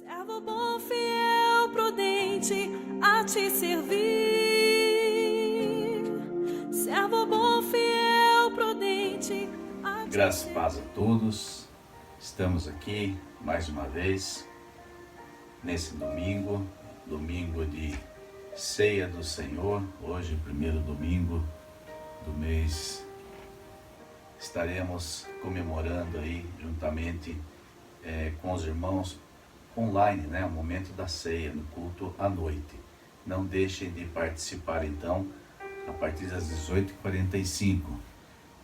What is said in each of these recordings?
Servo bom, fiel, prudente, a te servir. Servo bom, fiel, prudente, a te Graças e servir. paz a todos. Estamos aqui mais uma vez nesse domingo de Ceia do Senhor. Hoje, primeiro domingo do mês, estaremos comemorando aí juntamente com os irmãos online, o momento da ceia, no culto à noite. Não deixem de participar então, a partir das 18h45,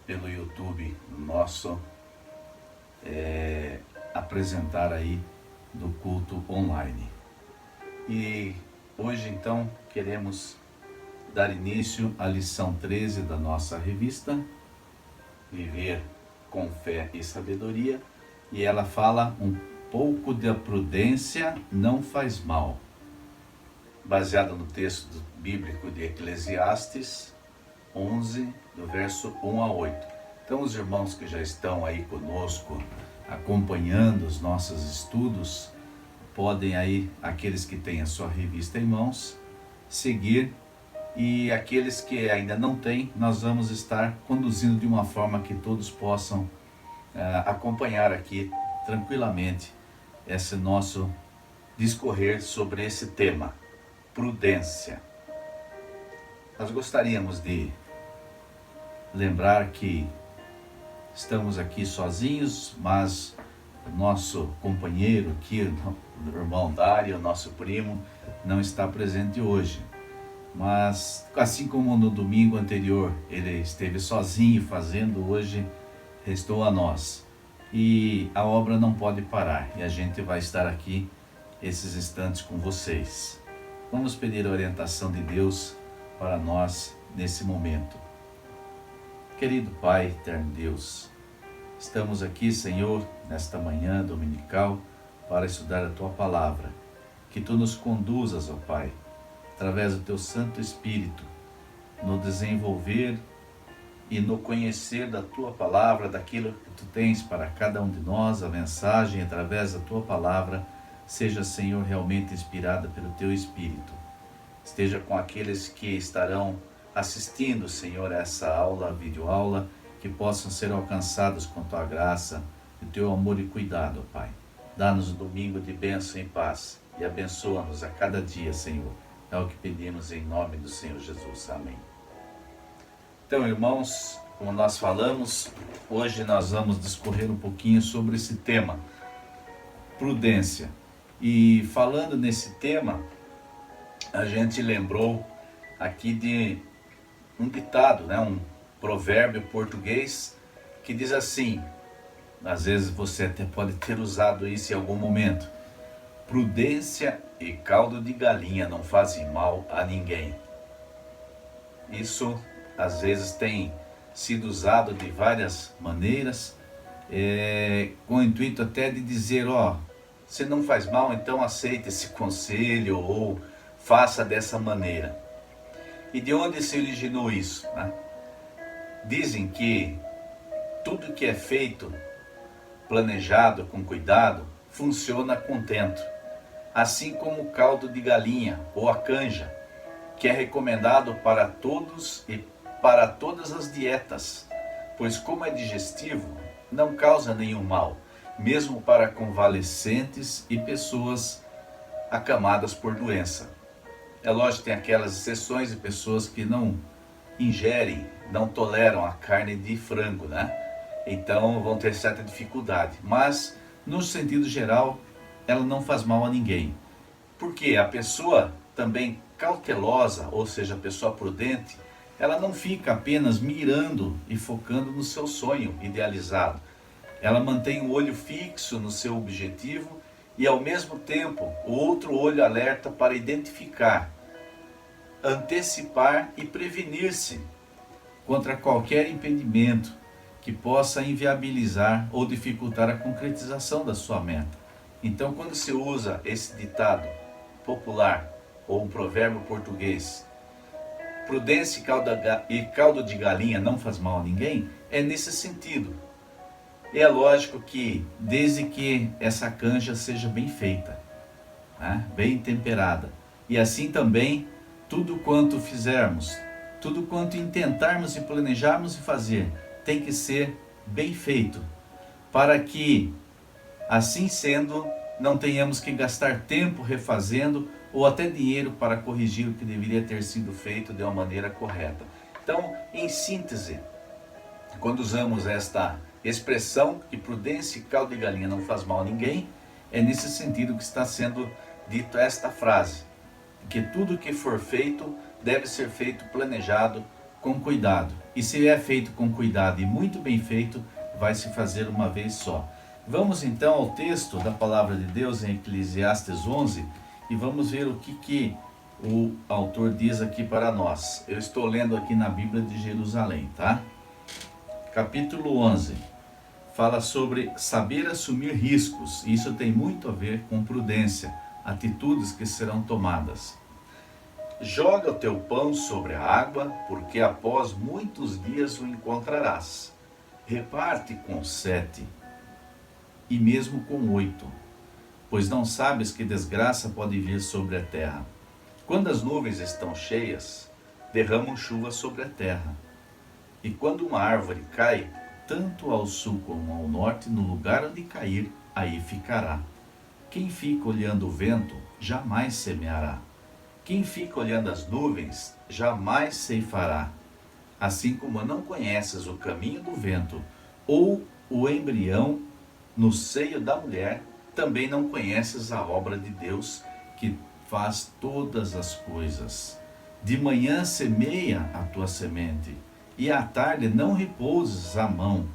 pelo YouTube, nosso apresentar aí do culto online. E hoje então queremos dar início à lição 13 da nossa revista, Viver com Fé e Sabedoria, e ela fala um pouco da prudência não faz mal, baseada no texto bíblico de Eclesiastes 11, do verso 1 a 8. Então os irmãos que já estão aí conosco, acompanhando os nossos estudos, podem aí, aqueles que têm a sua revista em mãos, seguir, e aqueles que ainda não têm, nós vamos estar conduzindo de uma forma que todos possam acompanhar aqui tranquilamente esse nosso discorrer sobre esse tema, prudência. Nós gostaríamos de lembrar que estamos aqui sozinhos, mas o nosso companheiro aqui, o irmão Dário, nosso primo, não está presente hoje. Mas assim como no domingo anterior ele esteve sozinho fazendo, hoje restou a nós. E a obra não pode parar, e a gente vai estar aqui esses instantes com vocês. Vamos pedir a orientação de Deus para nós nesse momento. Querido Pai, eterno Deus, estamos aqui, Senhor, nesta manhã dominical, para estudar a Tua Palavra. Que Tu nos conduzas, ó Pai, através do Teu Santo Espírito, no desenvolver e no conhecer da Tua Palavra, daquilo que Tu tens para cada um de nós, a mensagem através da Tua Palavra, seja, Senhor, realmente inspirada pelo Teu Espírito. Esteja com aqueles que estarão assistindo, Senhor, essa aula, videoaula, que possam ser alcançados com Tua graça, e Teu amor e cuidado, ó Pai. Dá-nos um domingo de bênção e paz, e abençoa-nos a cada dia, Senhor. É o que pedimos em nome do Senhor Jesus. Amém. Então, irmãos, como nós falamos, hoje nós vamos discorrer um pouquinho sobre esse tema, prudência. E falando nesse tema, a gente lembrou aqui de um ditado, um provérbio português que diz assim, às vezes você até pode ter usado isso em algum momento: prudência e caldo de galinha não fazem mal a ninguém. Isso às vezes tem sido usado de várias maneiras, com o intuito até de dizer, se não faz mal, então aceite esse conselho ou faça dessa maneira. E de onde se originou isso? Dizem que tudo que é feito, planejado com cuidado, funciona contento. Assim como o caldo de galinha ou a canja, que é recomendado para todos e para todas as dietas, pois como é digestivo, não causa nenhum mal, mesmo para convalescentes e pessoas acamadas por doença. É lógico que tem aquelas exceções de pessoas que não ingerem, não toleram a carne de frango, Então vão ter certa dificuldade, mas no sentido geral, ela não faz mal a ninguém. Porque a pessoa também cautelosa, ou seja, a pessoa prudente, ela não fica apenas mirando e focando no seu sonho idealizado. Ela mantém o olho fixo no seu objetivo e ao mesmo tempo o outro olho alerta para identificar, antecipar e prevenir-se contra qualquer impedimento que possa inviabilizar ou dificultar a concretização da sua meta. Então, quando se usa esse ditado popular ou um provérbio português, prudência e caldo de galinha não faz mal a ninguém, é nesse sentido. E é lógico que, desde que essa canja seja bem feita, né? Bem temperada. E assim também, tudo quanto fizermos, tudo quanto intentarmos e planejarmos e fazer, tem que ser bem feito, para que, assim sendo, não tenhamos que gastar tempo refazendo ou até dinheiro para corrigir o que deveria ter sido feito de uma maneira correta. Então, em síntese, quando usamos esta expressão que prudência e caldo de galinha não faz mal a ninguém, é nesse sentido que está sendo dito esta frase, que tudo que for feito deve ser feito planejado com cuidado. E se é feito com cuidado e muito bem feito, vai se fazer uma vez só. Vamos então ao texto da palavra de Deus em Eclesiastes 11 e vamos ver o que o autor diz aqui para nós. Eu estou lendo aqui na Bíblia de Jerusalém, tá? Capítulo 11 fala sobre saber assumir riscos. Isso tem muito a ver com prudência, atitudes que serão tomadas. Joga o teu pão sobre a água, porque após muitos dias o encontrarás. Reparte com 7, e mesmo com 8, pois não sabes que desgraça pode vir sobre a terra. Quando as nuvens estão cheias, derramam chuva sobre a terra. E quando uma árvore cai, tanto ao sul como ao norte, no lugar onde cair, aí ficará. Quem fica olhando o vento, jamais semeará. Quem fica olhando as nuvens, jamais ceifará. Assim como não conheces o caminho do vento, ou o embrião no seio da mulher, também não conheces a obra de Deus, que faz todas as coisas. De manhã semeia a tua semente, e à tarde não repouses a mão,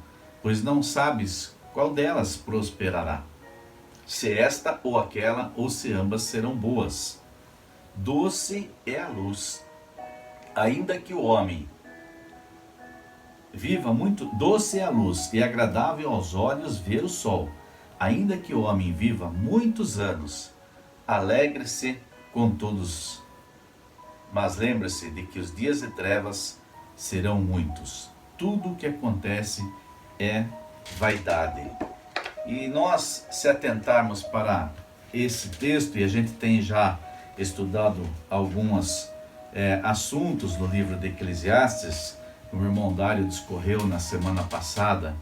pois não sabes qual delas prosperará, se esta ou aquela, ou se ambas serão boas. Doce é a luz, ainda que o homem viva muito, doce é a luz e agradável aos olhos ver o sol, ainda que o homem viva muitos anos, alegre-se com todos, mas lembre-se de que os dias de trevas serão muitos. Tudo o que acontece é vaidade. E nós, se atentarmos para esse texto, e a gente tem já estudado alguns assuntos no livro de Eclesiastes, o irmão Dário discorreu na semana passada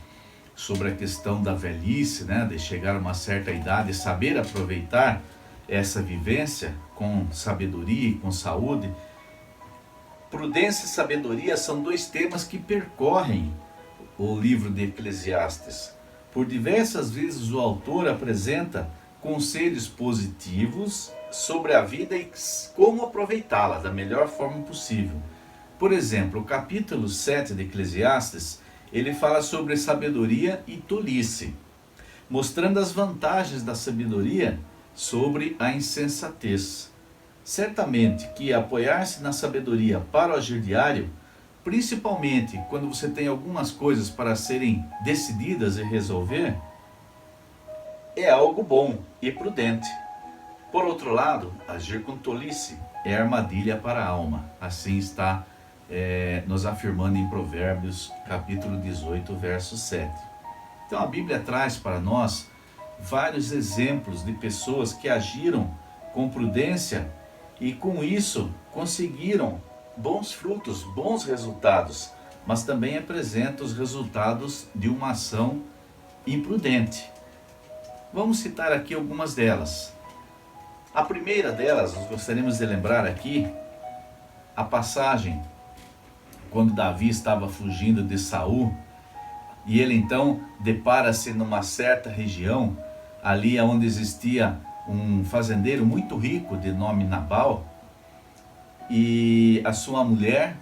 sobre a questão da velhice, né, de chegar a uma certa idade e saber aproveitar essa vivência com sabedoria e com saúde. Prudência e sabedoria são dois temas que percorrem o livro de Eclesiastes. Por diversas vezes o autor apresenta conselhos positivos sobre a vida e como aproveitá-la da melhor forma possível. Por exemplo, o capítulo 7 de Eclesiastes, ele fala sobre sabedoria e tolice, mostrando as vantagens da sabedoria sobre a insensatez. Certamente que apoiar-se na sabedoria para o agir diário, principalmente quando você tem algumas coisas para serem decididas e resolver, é algo bom e prudente. Por outro lado, agir com tolice é armadilha para a alma. Assim está nos afirmando em Provérbios, capítulo 18, verso 7. Então a Bíblia traz para nós vários exemplos de pessoas que agiram com prudência e com isso conseguiram bons frutos, bons resultados, mas também apresenta os resultados de uma ação imprudente. Vamos citar aqui algumas delas. A primeira delas, nós gostaríamos de lembrar aqui a passagem quando Davi estava fugindo de Saul, e ele então depara-se numa certa região, ali onde existia um fazendeiro muito rico de nome Nabal, e a sua mulher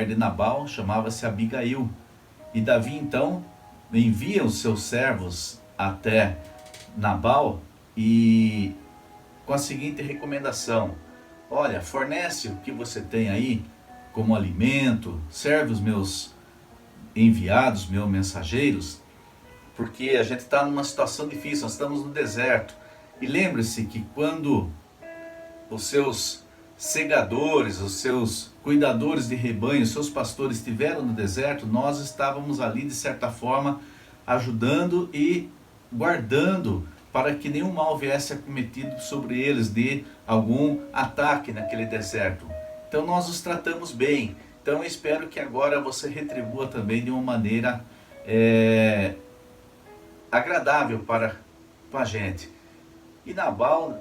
de Nabal, chamava-se Abigail. E Davi então envia os seus servos até Nabal e com a seguinte recomendação: olha, fornece o que você tem aí como alimento, serve os meus enviados, meus mensageiros, porque a gente está numa situação difícil, nós estamos no deserto. E lembre-se que quando os seus segadores, os seus cuidadores de rebanho, os seus pastores estiveram no deserto, nós estávamos ali de certa forma ajudando e guardando para que nenhum mal viesse acometido sobre eles de algum ataque naquele deserto. Então nós os tratamos bem. Então eu espero que agora você retribua também de uma maneira agradável para com a gente. E Nabal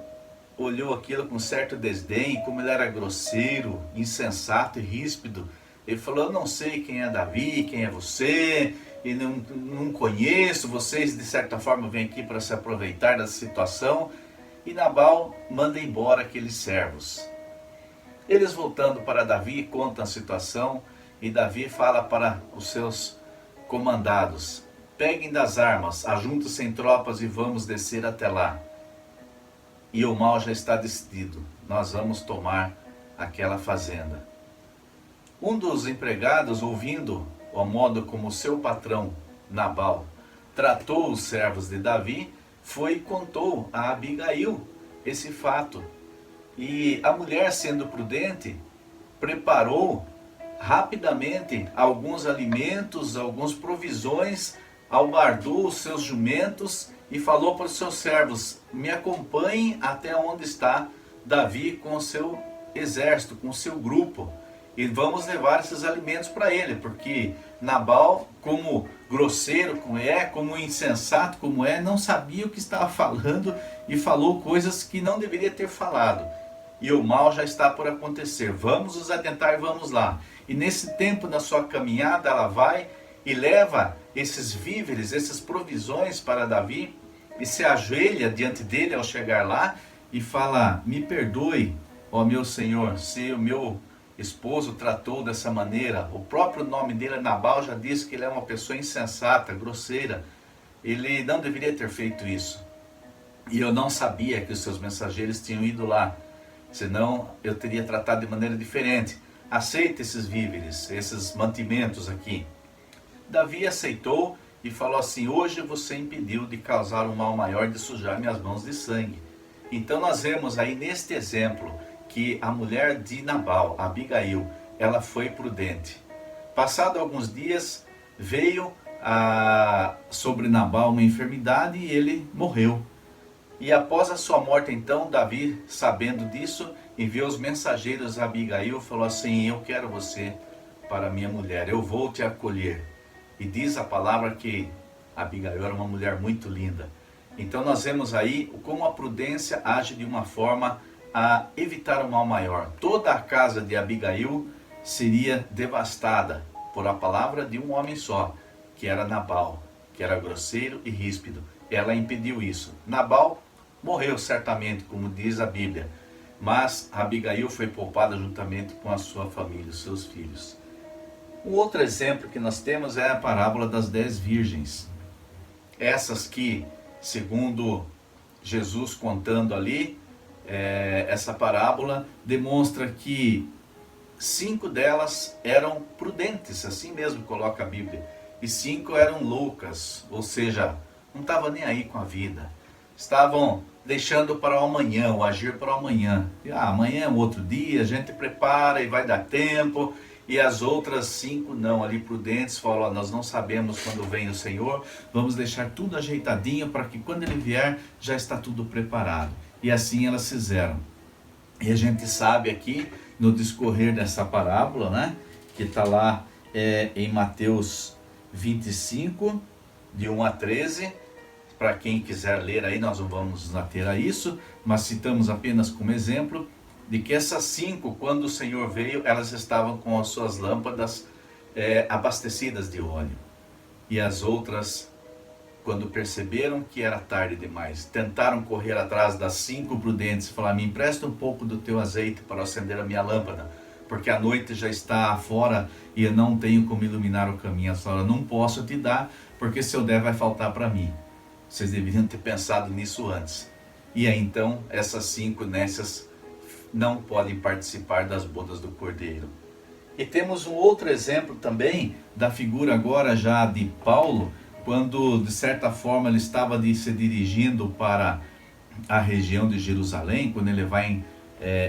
olhou aquilo com certo desdém, como ele era grosseiro, insensato e ríspido. Ele falou: eu não sei quem é Davi, quem é você, e não conheço, vocês de certa forma vêm aqui para se aproveitar da situação. E Nabal manda embora aqueles servos. Eles voltando para Davi contam a situação, e Davi fala para os seus comandados: peguem das armas, ajuntem-se em tropas e vamos descer até lá. E o mal já está decidido, nós vamos tomar aquela fazenda. Um dos empregados, ouvindo o modo como seu patrão, Nabal, tratou os servos de Davi, foi e contou a Abigail esse fato. E a mulher, sendo prudente, preparou rapidamente alguns alimentos, algumas provisões, albardou os seus jumentos e falou para os seus servos: me acompanhem até onde está Davi com o seu exército, com o seu grupo, e vamos levar esses alimentos para ele, porque Nabal, como grosseiro como insensato como é, não sabia o que estava falando e falou coisas que não deveria ter falado. E o mal já está por acontecer, vamos nos atentar e vamos lá. E nesse tempo, na sua caminhada, ela vai e leva esses víveres, essas provisões para Davi, e se ajoelha diante dele ao chegar lá e fala: me perdoe, ó meu senhor, se o meu esposo tratou dessa maneira. O próprio nome dele, Nabal, já diz que ele é uma pessoa insensata, grosseira. Ele não deveria ter feito isso. E eu não sabia que os seus mensageiros tinham ido lá, senão eu teria tratado de maneira diferente. Aceita esses víveres, esses mantimentos aqui. Davi aceitou e falou assim: hoje você impediu de causar um mal maior, de sujar minhas mãos de sangue. Então nós vemos aí neste exemplo que a mulher de Nabal, Abigail, ela foi prudente. Passado alguns dias, veio sobre Nabal uma enfermidade e ele morreu. E após a sua morte, então, Davi, sabendo disso, enviou os mensageiros a Abigail, falou assim: eu quero você para minha mulher, eu vou te acolher. E diz a palavra que Abigail era uma mulher muito linda. Então nós vemos aí como a prudência age de uma forma a evitar um mal maior. Toda a casa de Abigail seria devastada por a palavra de um homem só, que era Nabal, que era grosseiro e ríspido. Ela impediu isso. Nabal morreu certamente, como diz a Bíblia, mas Abigail foi poupada juntamente com a sua família, os seus filhos. Um outro exemplo que nós temos é a parábola das 10 virgens. Essas que, segundo Jesus contando ali, essa parábola demonstra que 5 delas eram prudentes, assim mesmo coloca a Bíblia, e 5 eram loucas, ou seja, não estavam nem aí com a vida, estavam deixando para o amanhã, o agir para o amanhã. Amanhã é um outro dia, a gente prepara e vai dar tempo. E as outras 5 não, ali prudentes, falam: nós não sabemos quando vem o Senhor, vamos deixar tudo ajeitadinho para que quando Ele vier já está tudo preparado. E assim elas fizeram. E a gente sabe aqui no discorrer dessa parábola, né, que está lá em Mateus 25, de 1 a 13, para quem quiser ler aí, nós não vamos nos ater a isso, mas citamos apenas como exemplo, de que essas 5, quando o Senhor veio, elas estavam com as suas lâmpadas abastecidas de óleo. E as outras, quando perceberam que era tarde demais, tentaram correr atrás das 5 prudentes e falar: me empresta um pouco do teu azeite para acender a minha lâmpada, porque a noite já está fora e eu não tenho como iluminar o caminho. Ela falou: não posso te dar, porque se eu der vai faltar para mim. Vocês deveriam ter pensado nisso antes. E aí então, essas 5 nessas não podem participar das bodas do Cordeiro. E temos um outro exemplo também da figura agora já de Paulo, quando de certa forma ele estava se dirigindo para a região de Jerusalém, quando ele vai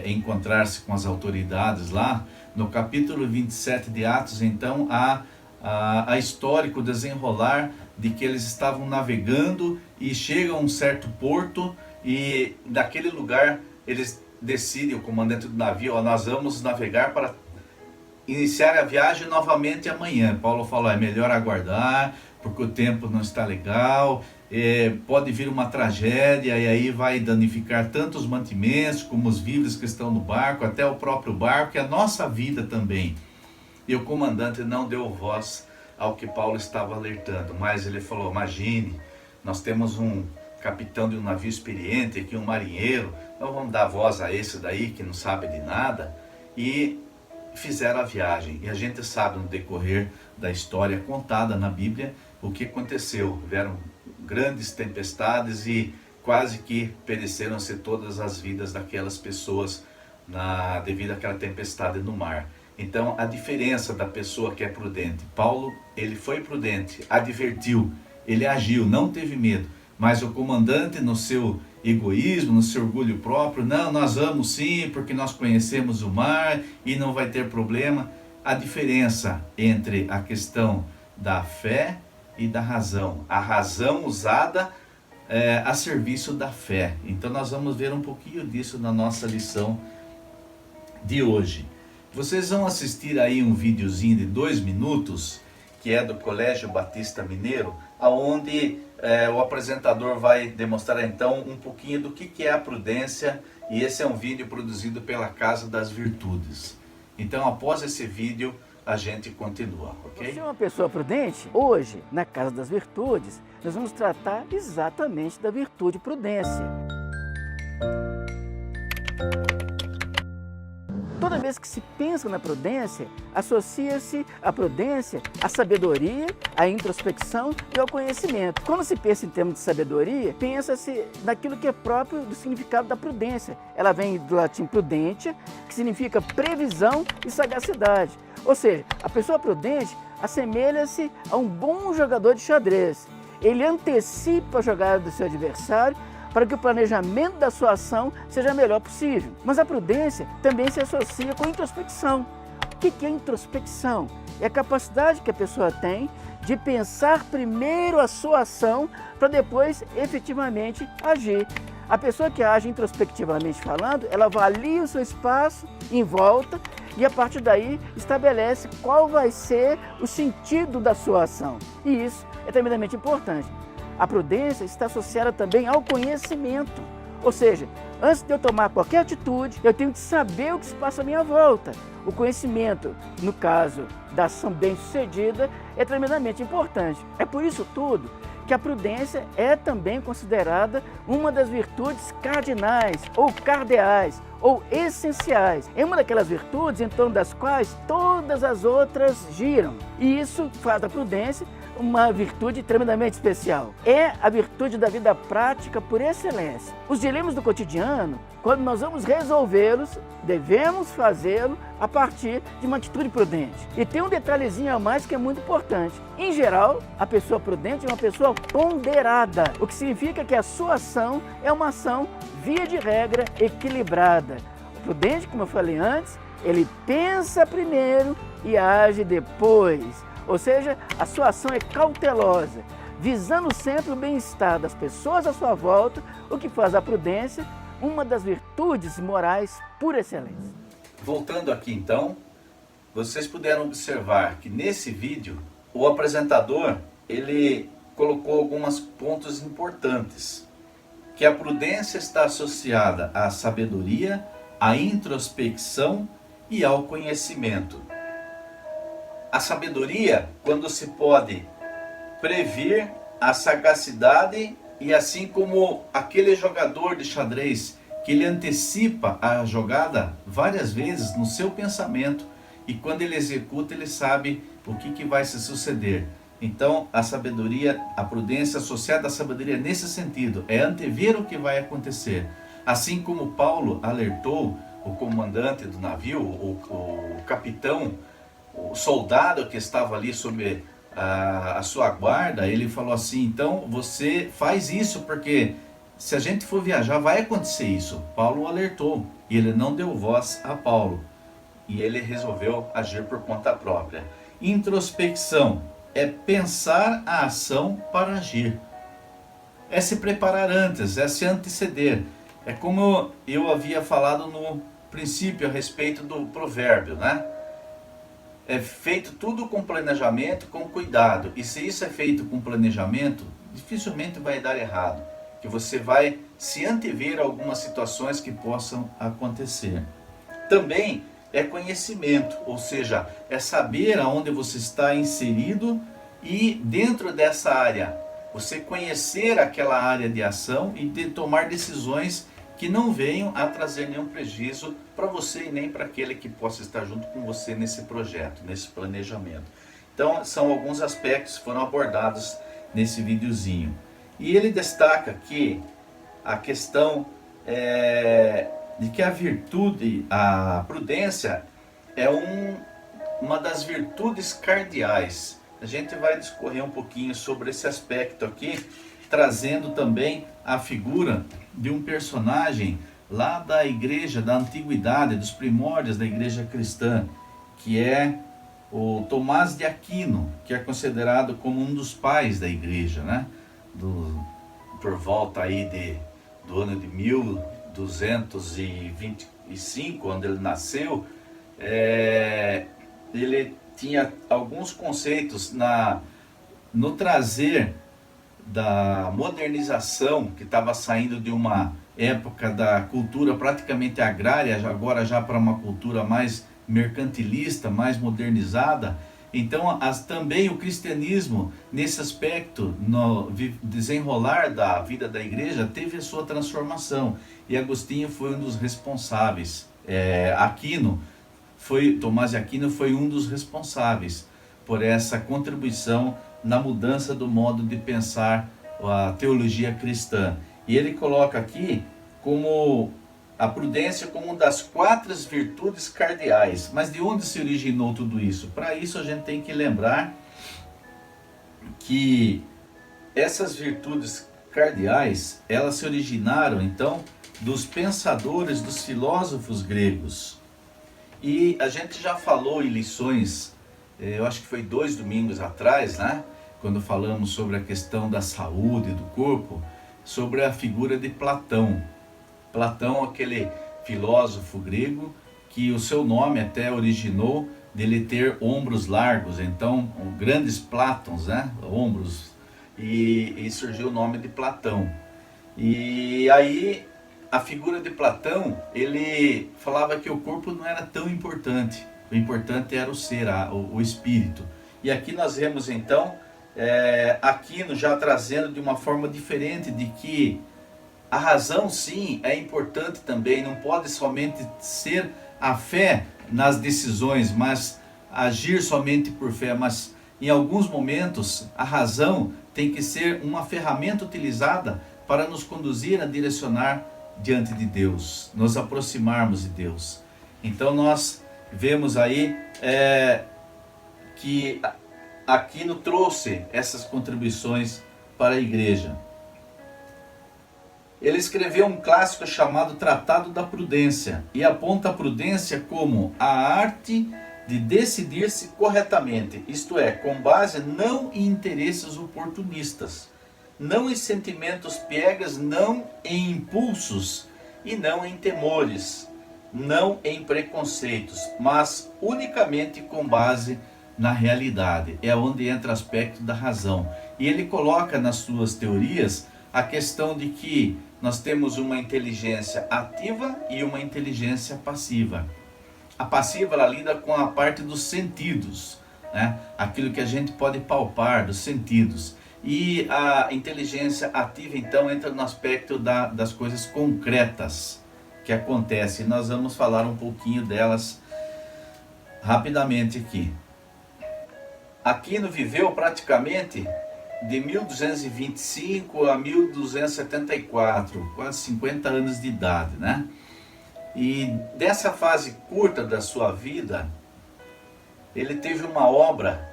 encontrar-se com as autoridades lá. No capítulo 27 de Atos, então, há a histórico desenrolar de que eles estavam navegando e chegam a um certo porto e naquele lugar eles decidem, o comandante do navio, ó, nós vamos navegar para iniciar a viagem novamente amanhã. Paulo falou, é melhor aguardar, porque o tempo não está legal, pode vir uma tragédia e aí vai danificar tanto os mantimentos como os víveres que estão no barco, até o próprio barco e a nossa vida também. E o comandante não deu voz ao que Paulo estava alertando, mas ele falou, imagine, nós temos um capitão de um navio experiente aqui, um marinheiro, não vamos dar voz a esse daí que não sabe de nada. E fizeram a viagem, e a gente sabe no decorrer da história contada na Bíblia o que aconteceu. Houveram grandes tempestades e quase que pereceram-se todas as vidas daquelas pessoas devido àquela tempestade no mar. Então a diferença da pessoa que é prudente, Paulo, ele foi prudente, advertiu, ele agiu, não teve medo, mas o comandante no seu egoísmo, no seu orgulho próprio, não, nós vamos sim, porque nós conhecemos o mar e não vai ter problema. A diferença entre a questão da fé e da razão, a razão usada a serviço da fé. Então nós vamos ver um pouquinho disso na nossa lição de hoje. Vocês vão assistir aí um videozinho de 2 minutos, que é do Colégio Batista Mineiro, onde o apresentador vai demonstrar então um pouquinho do que é a prudência, e esse é um vídeo produzido pela Casa das Virtudes. Então após esse vídeo a gente continua, ok? Você é uma pessoa prudente? Hoje, na Casa das Virtudes, nós vamos tratar exatamente da virtude prudência. Toda vez que se pensa na prudência, associa-se a prudência à sabedoria, à introspecção e ao conhecimento. Quando se pensa em termos de sabedoria, pensa-se naquilo que é próprio do significado da prudência. Ela vem do latim prudentia, que significa previsão e sagacidade. Ou seja, a pessoa prudente assemelha-se a um bom jogador de xadrez. Ele antecipa a jogada do seu adversário para que o planejamento da sua ação seja a melhor possível. Mas a prudência também se associa com a introspecção. O que é introspecção? É a capacidade que a pessoa tem de pensar primeiro a sua ação para depois efetivamente agir. A pessoa que age introspectivamente falando, ela avalia o seu espaço em volta e a partir daí estabelece qual vai ser o sentido da sua ação. E isso é tremendamente importante. A prudência está associada também ao conhecimento. Ou seja, antes de eu tomar qualquer atitude, eu tenho que saber o que se passa à minha volta. O conhecimento, no caso da ação bem-sucedida, é tremendamente importante. É por isso tudo que a prudência é também considerada uma das virtudes cardinais, ou cardeais, ou essenciais. É uma daquelas virtudes em torno das quais todas as outras giram. E isso faz da prudência uma virtude tremendamente especial. É a virtude da vida prática por excelência. Os dilemas do cotidiano, quando nós vamos resolvê-los, devemos fazê-lo a partir de uma atitude prudente. E tem um detalhezinho a mais que é muito importante. Em geral, a pessoa prudente é uma pessoa ponderada, o que significa que a sua ação é uma ação, via de regra, equilibrada. O prudente, como eu falei antes, ele pensa primeiro e age depois. Ou seja, a sua ação é cautelosa, visando sempre o bem-estar das pessoas à sua volta, o que faz a prudência uma das virtudes morais por excelência. Voltando aqui então, vocês puderam observar que nesse vídeo o apresentador ele colocou alguns pontos importantes, que a prudência está associada à sabedoria, à introspecção e ao conhecimento. A sabedoria, quando se pode prever, a sagacidade, e assim como aquele jogador de xadrez que ele antecipa a jogada várias vezes no seu pensamento, e quando ele executa ele sabe o que vai se suceder. Então a sabedoria, a prudência associada à sabedoria nesse sentido, é antever o que vai acontecer. Assim como Paulo alertou o comandante do navio, o capitão, o soldado que estava ali sob a sua guarda, ele falou assim, então você faz isso porque se a gente for viajar vai acontecer isso. Paulo alertou e ele não deu voz a Paulo e ele resolveu agir por conta própria. Introspecção é pensar a ação para agir. É se preparar antes, é se anteceder. É como eu havia falado no princípio a respeito do provérbio, né? É feito tudo com planejamento, com cuidado. E se isso é feito com planejamento, dificilmente vai dar errado. Que você vai se antever a algumas situações que possam acontecer. Também é conhecimento, ou seja, é saber aonde você está inserido e dentro dessa área, você conhecer aquela área de ação e tomar decisões que não venham a trazer nenhum prejuízo para você e nem para aquele que possa estar junto com você nesse projeto, nesse planejamento. Então, são alguns aspectos que foram abordados nesse videozinho. E ele destaca que a questão de que a virtude, a prudência, é uma das virtudes cardeais. A gente vai discorrer um pouquinho sobre esse aspecto aqui, trazendo também a figura de um personagem lá da igreja da antiguidade, dos primórdios da igreja cristã, que é o Tomás de Aquino, que é considerado como um dos pais da igreja, né? Por volta aí do ano de 1225, quando ele nasceu, ele tinha alguns conceitos no trazer da modernização, que estava saindo de uma época da cultura praticamente agrária, agora já para uma cultura mais mercantilista, mais modernizada. Então, também o cristianismo, nesse aspecto, no desenrolar da vida da igreja, teve a sua transformação. E Agostinho foi um dos responsáveis. Tomás de Aquino foi um dos responsáveis por essa contribuição na mudança do modo de pensar a teologia cristã. E ele coloca aqui como a prudência como uma das 4 virtudes cardeais. Mas de onde se originou tudo isso? Para isso a gente tem que lembrar que essas virtudes cardeais, elas se originaram então dos pensadores, dos filósofos gregos. E a gente já falou em lições, eu acho que foi 2 domingos atrás, né? Quando falamos sobre a questão da saúde do corpo, sobre a figura de Platão. Platão, aquele filósofo grego, que o seu nome até originou dele ter ombros largos, então grandes plátons, né? Ombros, e surgiu o nome de Platão. E aí a figura de Platão, ele falava que o corpo não era tão importante, o importante era o ser, o espírito. E aqui nós vemos então Aquino já trazendo de uma forma diferente de que a razão sim é importante também, não pode somente ser a fé nas decisões, mas agir somente por fé, mas em alguns momentos a razão tem que ser uma ferramenta utilizada para nos conduzir a direcionar diante de Deus, nos aproximarmos de Deus. Então nós vemos aí que Aquino trouxe essas contribuições para a igreja. Ele escreveu um clássico chamado Tratado da Prudência e aponta a prudência como a arte de decidir-se corretamente, isto é, com base não em interesses oportunistas, não em sentimentos piegas, não em impulsos e não em temores, não em preconceitos, mas unicamente com base na realidade. É onde entra o aspecto da razão. E ele coloca nas suas teorias a questão de que nós temos uma inteligência ativa e uma inteligência passiva. A passiva, ela lida com a parte dos sentidos, né? Aquilo que a gente pode palpar, dos sentidos. E a inteligência ativa, então, entra no aspecto das coisas concretas que acontecem. Nós vamos falar um pouquinho delas rapidamente aqui. Aquino viveu praticamente de 1225 a 1274, quase 50 anos de idade, né? E dessa fase curta da sua vida, ele teve uma obra,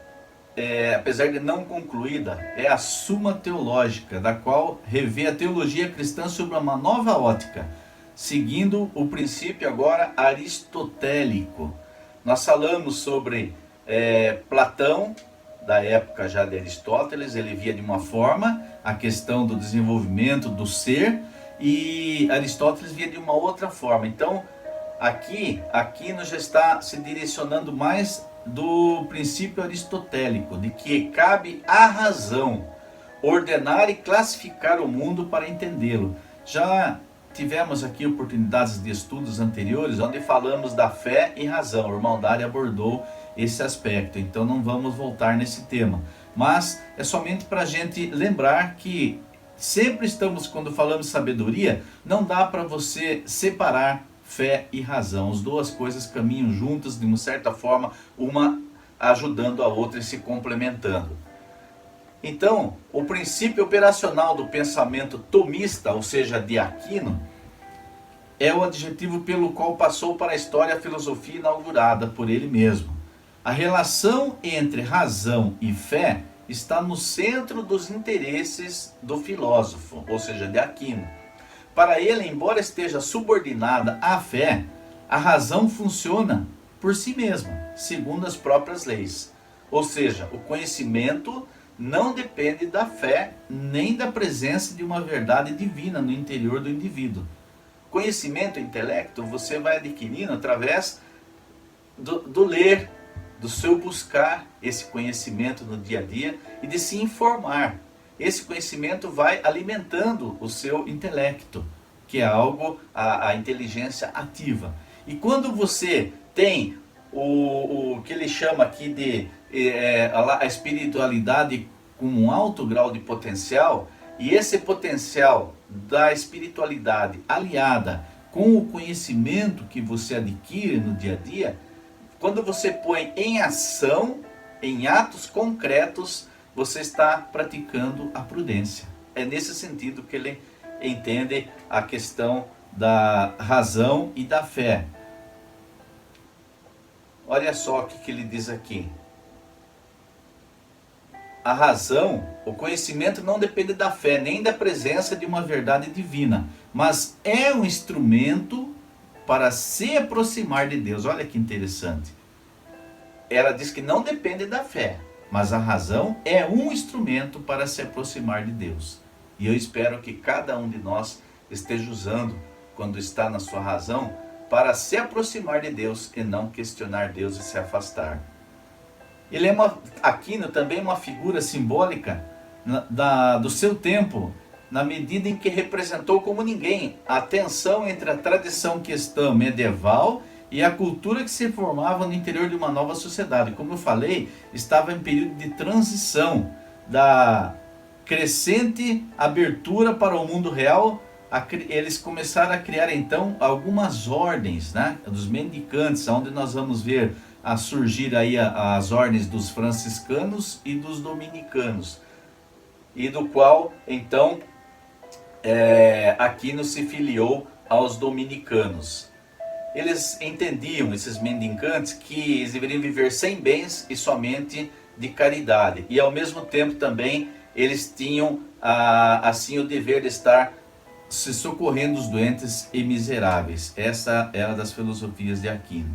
apesar de não concluída, é a Suma Teológica, da qual revê a teologia cristã sob uma nova ótica, seguindo o princípio agora aristotélico. Nós falamos sobre Platão, da época já de Aristóteles, ele via de uma forma a questão do desenvolvimento do ser, e Aristóteles via de uma outra forma. Então, aqui Aquino já está se direcionando mais do princípio aristotélico, de que cabe à razão ordenar e classificar o mundo para entendê-lo. Já tivemos aqui oportunidades de estudos anteriores onde falamos da fé e razão. O irmão Dário abordou esse aspecto, então não vamos voltar nesse tema. Mas é somente para a gente lembrar que sempre estamos, quando falamos de sabedoria, não dá para você separar fé e razão. As duas coisas caminham juntas, de uma certa forma, uma ajudando a outra e se complementando. Então, o princípio operacional do pensamento tomista, ou seja, de Aquino, é o adjetivo pelo qual passou para a história a filosofia inaugurada por ele mesmo. A relação entre razão e fé está no centro dos interesses do filósofo, ou seja, de Aquino. Para ele, embora esteja subordinada à fé, a razão funciona por si mesma, segundo as próprias leis. Ou seja, o conhecimento não depende da fé, nem da presença de uma verdade divina no interior do indivíduo. Conhecimento, intelecto, você vai adquirindo através do ler, do seu buscar esse conhecimento no dia a dia e de se informar. Esse conhecimento vai alimentando o seu intelecto, que é algo, a inteligência ativa. E quando você tem o que ele chama aqui de a espiritualidade com um alto grau de potencial, e esse potencial da espiritualidade aliada com o conhecimento que você adquire no dia a dia, quando você põe em ação, em atos concretos, você está praticando a prudência. É nesse sentido que ele entende a questão da razão e da fé. Olha só o que ele diz aqui. A razão, o conhecimento não depende da fé, nem da presença de uma verdade divina, mas é um instrumento para se aproximar de Deus. Olha que interessante. Ela diz que não depende da fé, mas a razão é um instrumento para se aproximar de Deus. E eu espero que cada um de nós esteja usando, quando está na sua razão, para se aproximar de Deus e não questionar Deus e se afastar. Ele é Aquino também uma figura simbólica do seu tempo, na medida em que representou como ninguém a tensão entre a tradição cristã medieval e a cultura que se formava no interior de uma nova sociedade. Como eu falei, estava em período de transição da crescente abertura para o mundo real. Eles começaram a criar então algumas ordens, né, dos mendicantes, onde nós vamos ver a surgir aí as ordens dos franciscanos e dos dominicanos, e do qual então Aquino se filiou aos dominicanos. Eles entendiam, esses mendicantes, que eles deveriam viver sem bens e somente de caridade, e ao mesmo tempo também eles tinham assim o dever de estar se socorrendo os doentes e miseráveis. Essa era das filosofias de Aquino.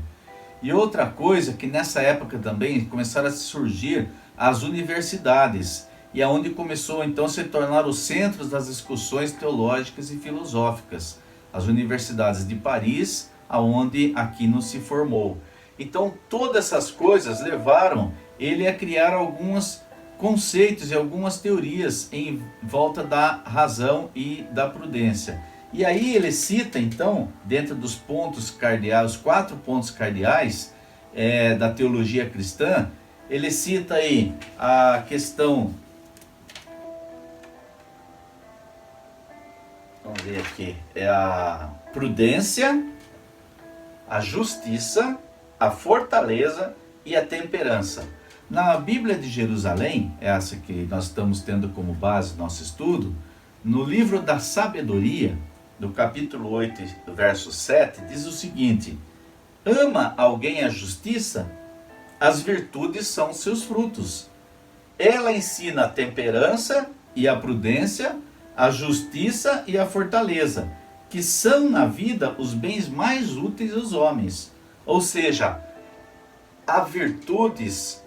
E outra coisa, que nessa época também começaram a surgir as universidades, e aonde começou então a se tornar os centros das discussões teológicas e filosóficas. As universidades de Paris, aonde Aquino se formou. Então todas essas coisas levaram ele a criar alguns conceitos e algumas teorias em volta da razão e da prudência. E aí ele cita então, dentro dos pontos cardeais, os 4 pontos cardeais da teologia cristã, ele cita aí a questão, vamos ver aqui, é a prudência, a justiça, a fortaleza e a temperança. Na Bíblia de Jerusalém, essa que nós estamos tendo como base no nosso estudo, no livro da sabedoria, no capítulo 8, verso 7, diz o seguinte: ama alguém a justiça? As virtudes são seus frutos. Ela ensina a temperança e a prudência, a justiça e a fortaleza, que são na vida os bens mais úteis aos homens. Ou seja, as virtudes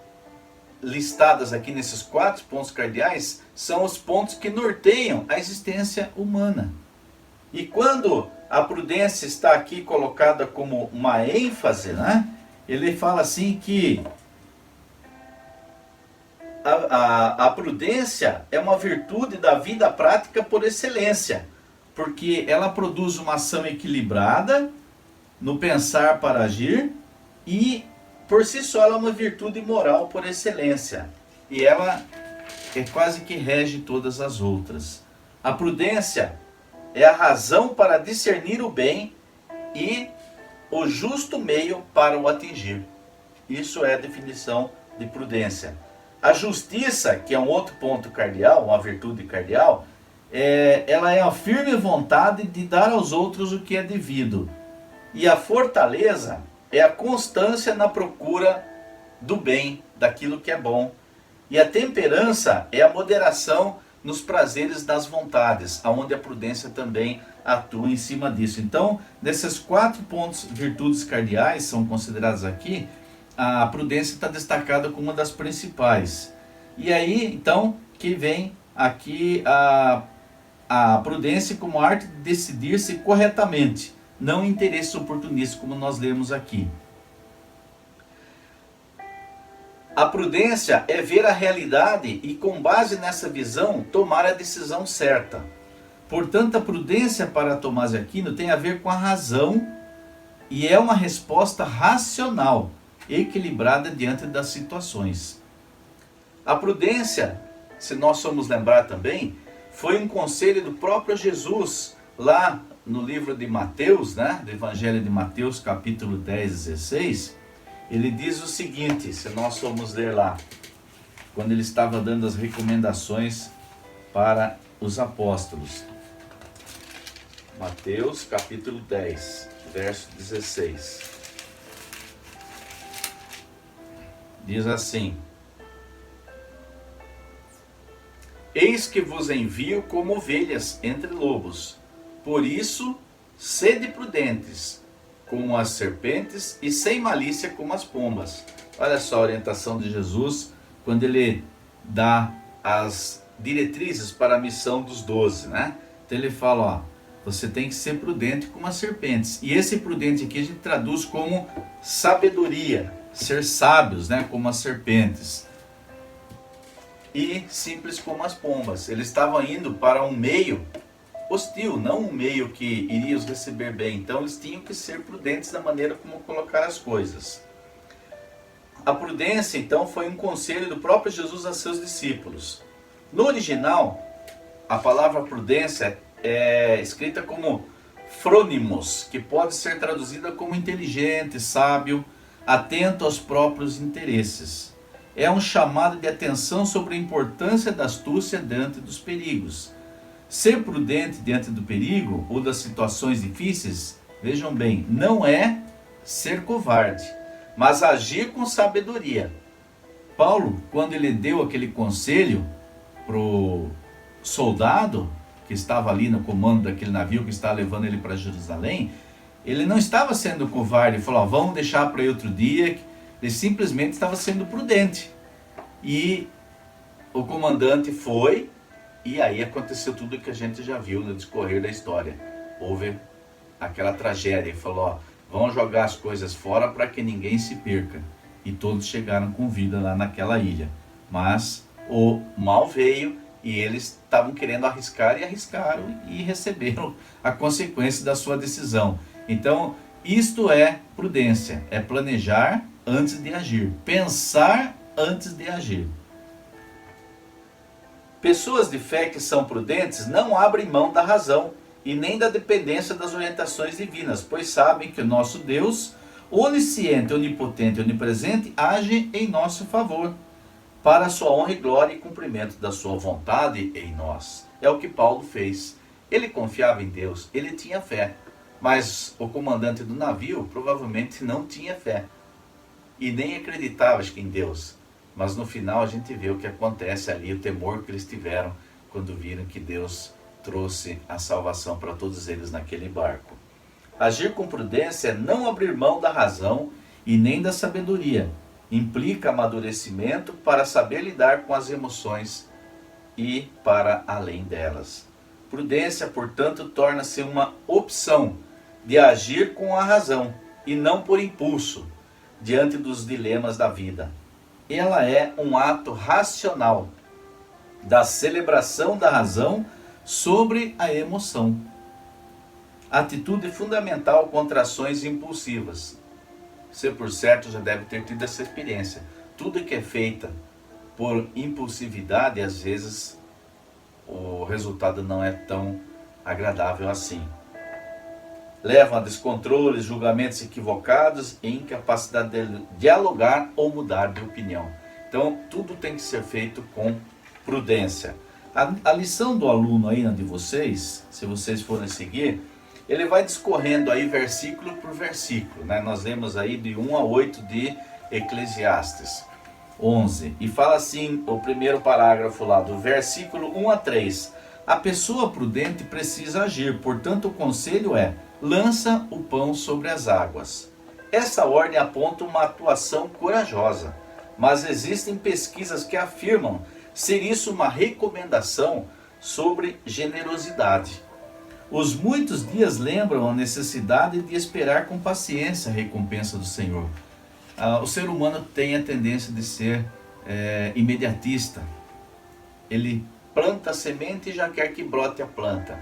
listadas aqui nesses 4 pontos cardeais são os pontos que norteiam a existência humana. E quando a prudência está aqui colocada como uma ênfase, né? Ele fala assim que a prudência é uma virtude da vida prática por excelência, porque ela produz uma ação equilibrada no pensar para agir e por si só ela é uma virtude moral por excelência. E ela é quase que rege todas as outras. A prudência é a razão para discernir o bem e o justo meio para o atingir. Isso é a definição de prudência. A justiça, que é um outro ponto cardeal, uma virtude cardeal, ela é a firme vontade de dar aos outros o que é devido. E a fortaleza é a constância na procura do bem, daquilo que é bom. E a temperança é a moderação nos prazeres das vontades, aonde a prudência também atua em cima disso. Então, nesses 4 pontos, virtudes cardeais, são consideradas aqui, a prudência está destacada como uma das principais. E aí, então, que vem aqui a prudência como arte de decidir-se corretamente, não interesse oportunista, como nós lemos aqui. A prudência é ver a realidade e, com base nessa visão, tomar a decisão certa. Portanto, a prudência para Tomás de Aquino tem a ver com a razão e é uma resposta racional, equilibrada diante das situações. A prudência, se nós formos lembrar também, foi um conselho do próprio Jesus, lá no livro de Mateus, né, do Evangelho de Mateus, capítulo 10, 16, ele diz o seguinte, se nós formos ler lá, quando ele estava dando as recomendações para os apóstolos. Mateus, capítulo 10, verso 16. Diz assim: Eis que vos envio como ovelhas entre lobos. Por isso, sede prudentes, como as serpentes, e sem malícia como as pombas. Olha só a orientação de Jesus, quando ele dá as diretrizes para a missão dos 12, né? Então ele fala, ó, você tem que ser prudente como as serpentes. E esse prudente aqui a gente traduz como sabedoria, ser sábios, né? Como as serpentes. E simples como as pombas. Eles estavam indo para um meio hostil, não um meio que iria os receber bem. Então eles tinham que ser prudentes na maneira como colocar as coisas. A prudência, então, foi um conselho do próprio Jesus a seus discípulos. No original, a palavra prudência é escrita como frônimos, que pode ser traduzida como inteligente, sábio, atento aos próprios interesses. É um chamado de atenção sobre a importância da astúcia diante dos perigos. Ser prudente diante do perigo ou das situações difíceis, vejam bem, não é ser covarde, mas agir com sabedoria. Paulo, quando ele deu aquele conselho para o soldado que estava ali no comando daquele navio que estava levando ele para Jerusalém, ele não estava sendo covarde, ele falou, vamos deixar para outro dia. Ele simplesmente estava sendo prudente. E o comandante foi, e aí aconteceu tudo que a gente já viu no discorrer da história. Houve aquela tragédia, ele falou, ó, vamos jogar as coisas fora para que ninguém se perca. E todos chegaram com vida lá naquela ilha. Mas o mal veio e eles estavam querendo arriscar e arriscaram e receberam a consequência da sua decisão. Então, isto é prudência, é planejar antes de agir, pensar antes de agir. Pessoas de fé que são prudentes não abrem mão da razão e nem da dependência das orientações divinas, pois sabem que o nosso Deus, onisciente, onipotente e onipresente, age em nosso favor, para a sua honra e glória e cumprimento da sua vontade em nós. É o que Paulo fez. Ele confiava em Deus, ele tinha fé, mas o comandante do navio provavelmente não tinha fé e nem acreditava, acho que, em Deus. Mas no final a gente vê o que acontece ali, o temor que eles tiveram quando viram que Deus trouxe a salvação para todos eles naquele barco. Agir com prudência é não abrir mão da razão e nem da sabedoria, implica amadurecimento para saber lidar com as emoções e para além delas. Prudência, portanto, torna-se uma opção de agir com a razão e não por impulso, diante dos dilemas da vida. Ela é um ato racional da celebração da razão sobre a emoção. Atitude fundamental contra ações impulsivas. Você, por certo, já deve ter tido essa experiência. Tudo que é feita por impulsividade, às vezes, o resultado não é tão agradável assim. Levam a descontroles, julgamentos equivocados e incapacidade de dialogar ou mudar de opinião. Então, tudo tem que ser feito com prudência. A lição do aluno aí de vocês, se vocês forem seguir, ele vai discorrendo aí versículo por versículo, né? Nós lemos aí de 1 a 8 de Eclesiastes 11. E fala assim, o primeiro parágrafo lá, do versículo 1 a 3. A pessoa prudente precisa agir, portanto o conselho é: lança o pão sobre as águas. Essa ordem aponta uma atuação corajosa, mas existem pesquisas que afirmam ser isso uma recomendação sobre generosidade. Os muitos dias lembram a necessidade de esperar com paciência a recompensa do Senhor. O ser humano tem a tendência de ser imediatista. Ele planta a semente e já quer que brote a planta.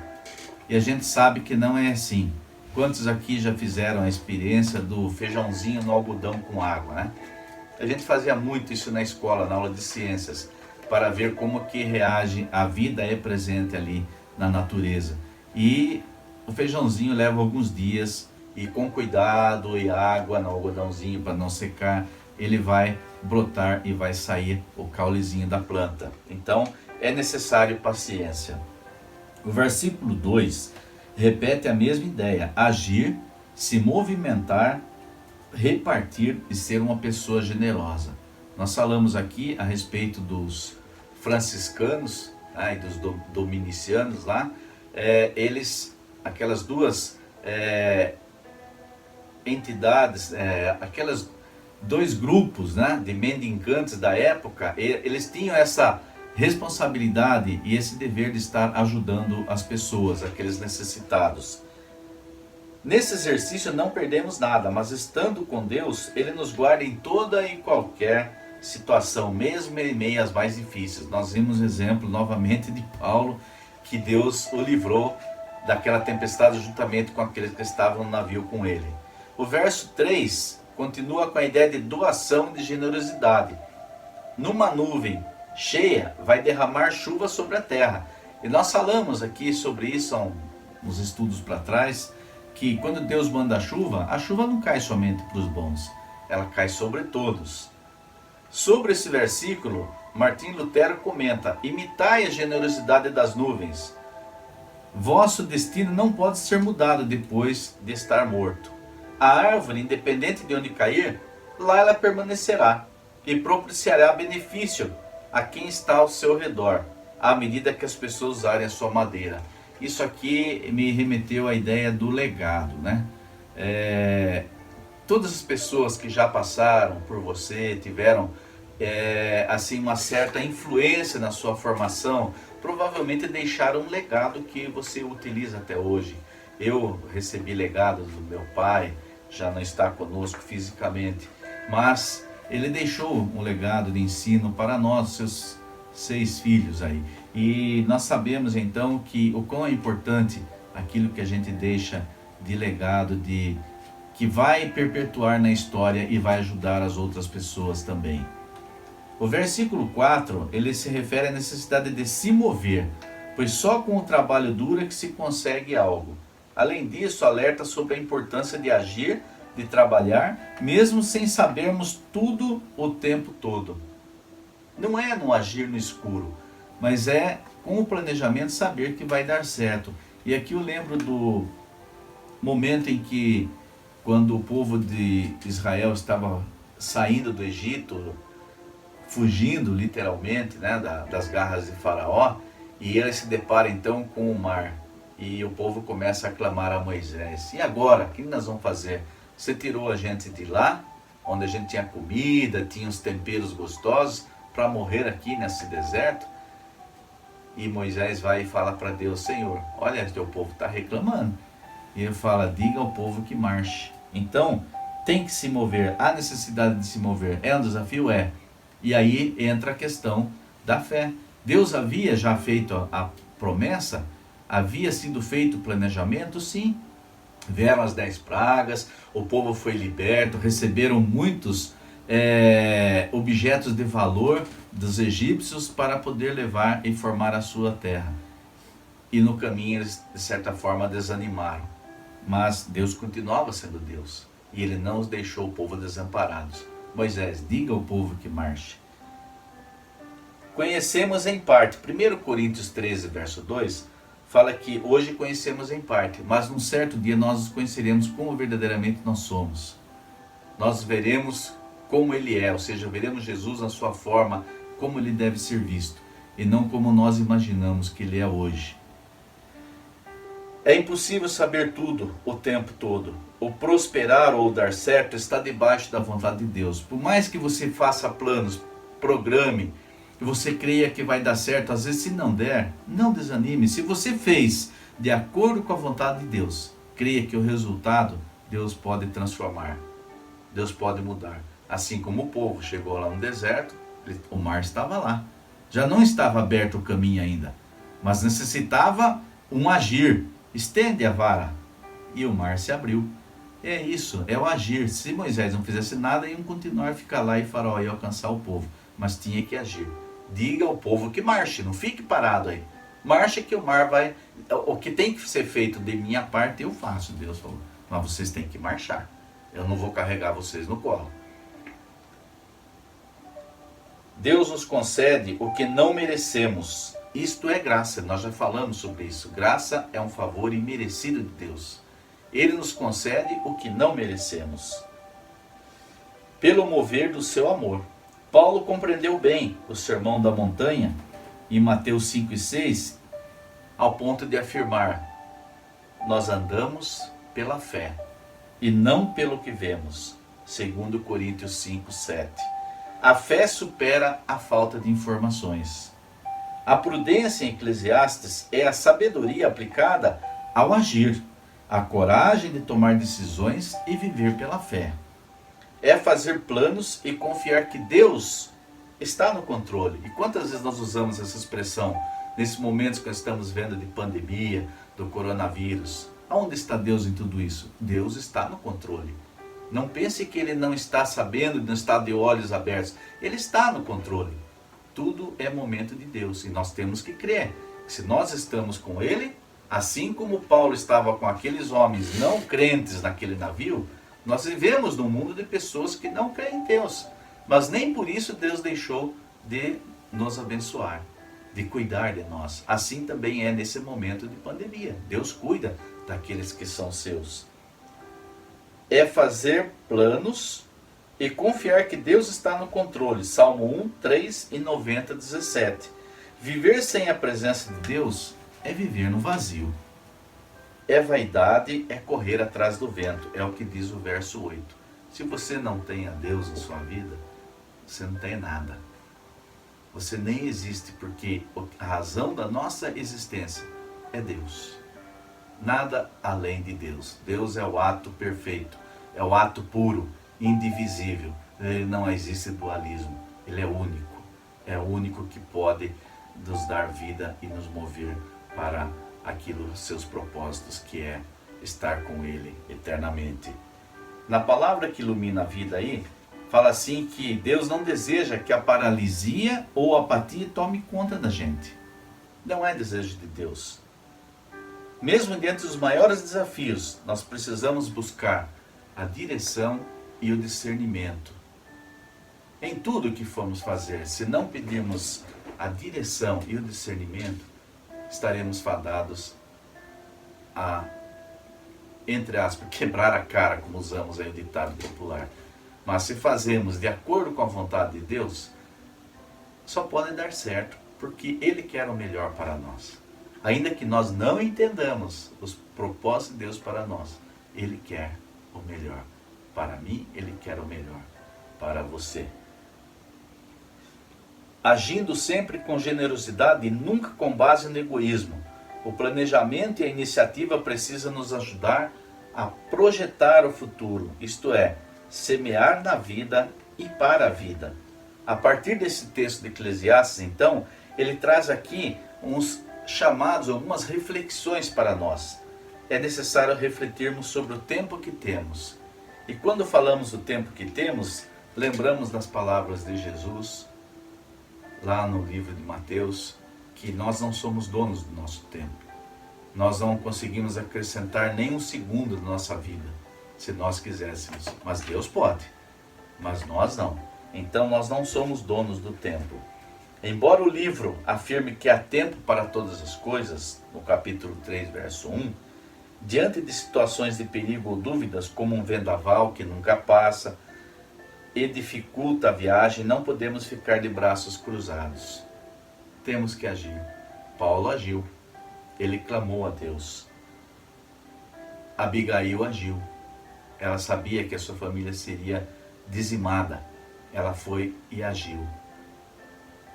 E a gente sabe que não é assim. Quantos aqui já fizeram a experiência do feijãozinho no algodão com água, né? A gente fazia muito isso na escola, na aula de ciências, para ver como que reage, a vida é presente ali na natureza. E o feijãozinho leva alguns dias e com cuidado e água no algodãozinho para não secar, ele vai brotar e vai sair o caulezinho da planta. Então é necessário paciência. O versículo 2 repete a mesma ideia: agir, se movimentar, repartir e ser uma pessoa generosa. Nós falamos aqui a respeito dos franciscanos, e dos dominicianos lá. Eles, aquelas duas entidades, aquelas dois grupos, né, de mendicantes da época, eles tinham essa responsabilidade e esse dever de estar ajudando as pessoas, aqueles necessitados. Nesse exercício não perdemos nada, mas estando com Deus, Ele nos guarda em toda e qualquer situação, mesmo em meio às mais difíceis. Nós vimos exemplo novamente de Paulo, que Deus o livrou daquela tempestade juntamente com aqueles que estavam no navio com ele. O verso 3 continua com a ideia de doação e de generosidade. Numa nuvem cheia vai derramar chuva sobre a terra. E nós falamos aqui sobre isso há uns estudos para trás, que quando Deus manda a chuva não cai somente para os bons, ela cai sobre todos. Sobre esse versículo, Martim Lutero comenta: imitai a generosidade das nuvens. Vosso destino não pode ser mudado depois de estar morto. A árvore, independente de onde cair, lá ela permanecerá e propiciará benefício a quem está ao seu redor, à medida que as pessoas usarem a sua madeira. Isso aqui me remeteu à ideia do legado, né? Todas as pessoas que já passaram por você, tiveram assim uma certa influência na sua formação, provavelmente deixaram um legado que você utiliza até hoje. Eu recebi legados do meu pai, já não está conosco fisicamente, mas ele deixou um legado de ensino para nós, seus 6 filhos aí. E nós sabemos então que o quão é importante aquilo que a gente deixa de legado, que vai perpetuar na história e vai ajudar as outras pessoas também. O versículo 4, ele se refere à necessidade de se mover, pois só com o trabalho duro é que se consegue algo. Além disso, alerta sobre a importância de agir, de trabalhar, mesmo sem sabermos tudo o tempo todo. Não é no agir no escuro, mas é com o planejamento saber que vai dar certo. E aqui eu lembro do momento em que, quando o povo de Israel estava saindo do Egito, fugindo literalmente, né, das garras de Faraó, e ele se depara então com o mar. E o povo começa a clamar a Moisés: e agora, o que nós vamos fazer? Você tirou a gente de lá, onde a gente tinha comida, tinha os temperos gostosos, para morrer aqui nesse deserto. E Moisés vai e fala para Deus: Senhor, olha, teu povo está reclamando. E ele fala: diga ao povo que marche. Então, tem que se mover, há necessidade de se mover. É um desafio? É. E aí entra a questão da fé. Deus havia já feito a promessa, havia sido feito o planejamento, sim. Vieram as 10 pragas, o povo foi liberto, receberam muitos objetos de valor dos egípcios para poder levar e formar a sua terra. E no caminho eles, de certa forma, desanimaram. Mas Deus continuava sendo Deus. E Ele não os deixou o povo desamparados. Moisés, diga ao povo que marche. Conhecemos em parte. 1 Coríntios 13, verso 2, fala que hoje conhecemos em parte, mas num certo dia nós os conheceremos como verdadeiramente nós somos. Nós veremos como Ele é, ou seja, veremos Jesus na sua forma, como Ele deve ser visto, e não como nós imaginamos que Ele é hoje. É impossível saber tudo o tempo todo. O prosperar ou dar certo está debaixo da vontade de Deus. Por mais que você faça planos, programe, e você creia que vai dar certo, às vezes se não der, não desanime. Se você fez de acordo com a vontade de Deus, creia que o resultado Deus pode transformar. Deus pode mudar. Assim como o povo chegou lá no deserto, o mar estava lá. Já não estava aberto o caminho ainda, mas necessitava um agir. Estende a vara e o mar se abriu. É isso, é o agir. Se Moisés não fizesse nada, iam continuar a ficar lá e Faraó ia alcançar o povo. Mas tinha que agir. Diga ao povo que marche, não fique parado aí. Marche que o mar vai... O que tem que ser feito de minha parte eu faço, Deus falou. Mas vocês têm que marchar. Eu não vou carregar vocês no colo. Deus nos concede o que não merecemos. Isto é graça, nós já falamos sobre isso. Graça é um favor imerecido de Deus. Ele nos concede o que não merecemos, pelo mover do seu amor. Paulo compreendeu bem o sermão da montanha, em Mateus 5 e 6, ao ponto de afirmar: nós andamos pela fé, e não pelo que vemos. 2 Coríntios 5, 7. A fé supera a falta de informações. A prudência em Eclesiastes é a sabedoria aplicada ao agir, a coragem de tomar decisões e viver pela fé. É fazer planos e confiar que Deus está no controle. E quantas vezes nós usamos essa expressão nesses momentos que estamos vendo de pandemia, do coronavírus? Aonde está Deus em tudo isso? Deus está no controle. Não pense que Ele não está sabendo, não está de olhos abertos. Ele está no controle. Tudo é momento de Deus e nós temos que crer que se nós estamos com Ele, assim como Paulo estava com aqueles homens não crentes naquele navio, nós vivemos num mundo de pessoas que não creem em Deus. Mas nem por isso Deus deixou de nos abençoar, de cuidar de nós. Assim também é nesse momento de pandemia. Deus cuida daqueles que são seus. É fazer planos e confiar que Deus está no controle. Salmo 1, 3 e 90, 17. Viver sem a presença de Deus é viver no vazio. É vaidade, é correr atrás do vento. É o que diz o verso 8. Se você não tem a Deus em sua vida, você não tem nada. Você nem existe, porque a razão da nossa existência é Deus. Nada além de Deus. Deus é o ato perfeito, é o ato puro, indivisível. Ele não existe dualismo. Ele é único. É o único que pode nos dar vida e nos mover para aquilo, seus propósitos, que é estar com Ele eternamente. Na palavra que ilumina a vida aí, fala assim que Deus não deseja que a paralisia ou a apatia tome conta da gente. Não é desejo de Deus. Mesmo diante dos maiores desafios, nós precisamos buscar a direção e o discernimento. Em tudo que formos fazer, se não pedirmos a direção e o discernimento, estaremos fadados a, entre aspas, quebrar a cara, como usamos aí o ditado popular. Mas se fazemos de acordo com a vontade de Deus, só pode dar certo, porque Ele quer o melhor para nós. Ainda que nós não entendamos os propósitos de Deus para nós, Ele quer o melhor. Para mim, Ele quer o melhor. para você. Agindo sempre com generosidade e nunca com base no egoísmo. O planejamento e a iniciativa precisam nos ajudar a projetar o futuro, isto é, semear na vida e para a vida. A partir desse texto de Eclesiastes, então, ele traz aqui uns chamados, algumas reflexões para nós. É necessário refletirmos sobre o tempo que temos. E quando falamos do tempo que temos, lembramos das palavras de Jesus, lá no livro de Mateus, que nós não somos donos do nosso tempo. Nós não conseguimos acrescentar nem um segundo da nossa vida, se nós quiséssemos. Mas Deus pode, mas nós não. Então nós não somos donos do tempo. Embora o livro afirme que há tempo para todas as coisas, no capítulo 3, verso 1, diante de situações de perigo ou dúvidas, como um vendaval que nunca passa e dificulta a viagem, não podemos ficar de braços cruzados. Temos que agir. Paulo agiu. Ele clamou a Deus. Abigail agiu. Ela sabia que a sua família seria dizimada. Ela foi e agiu.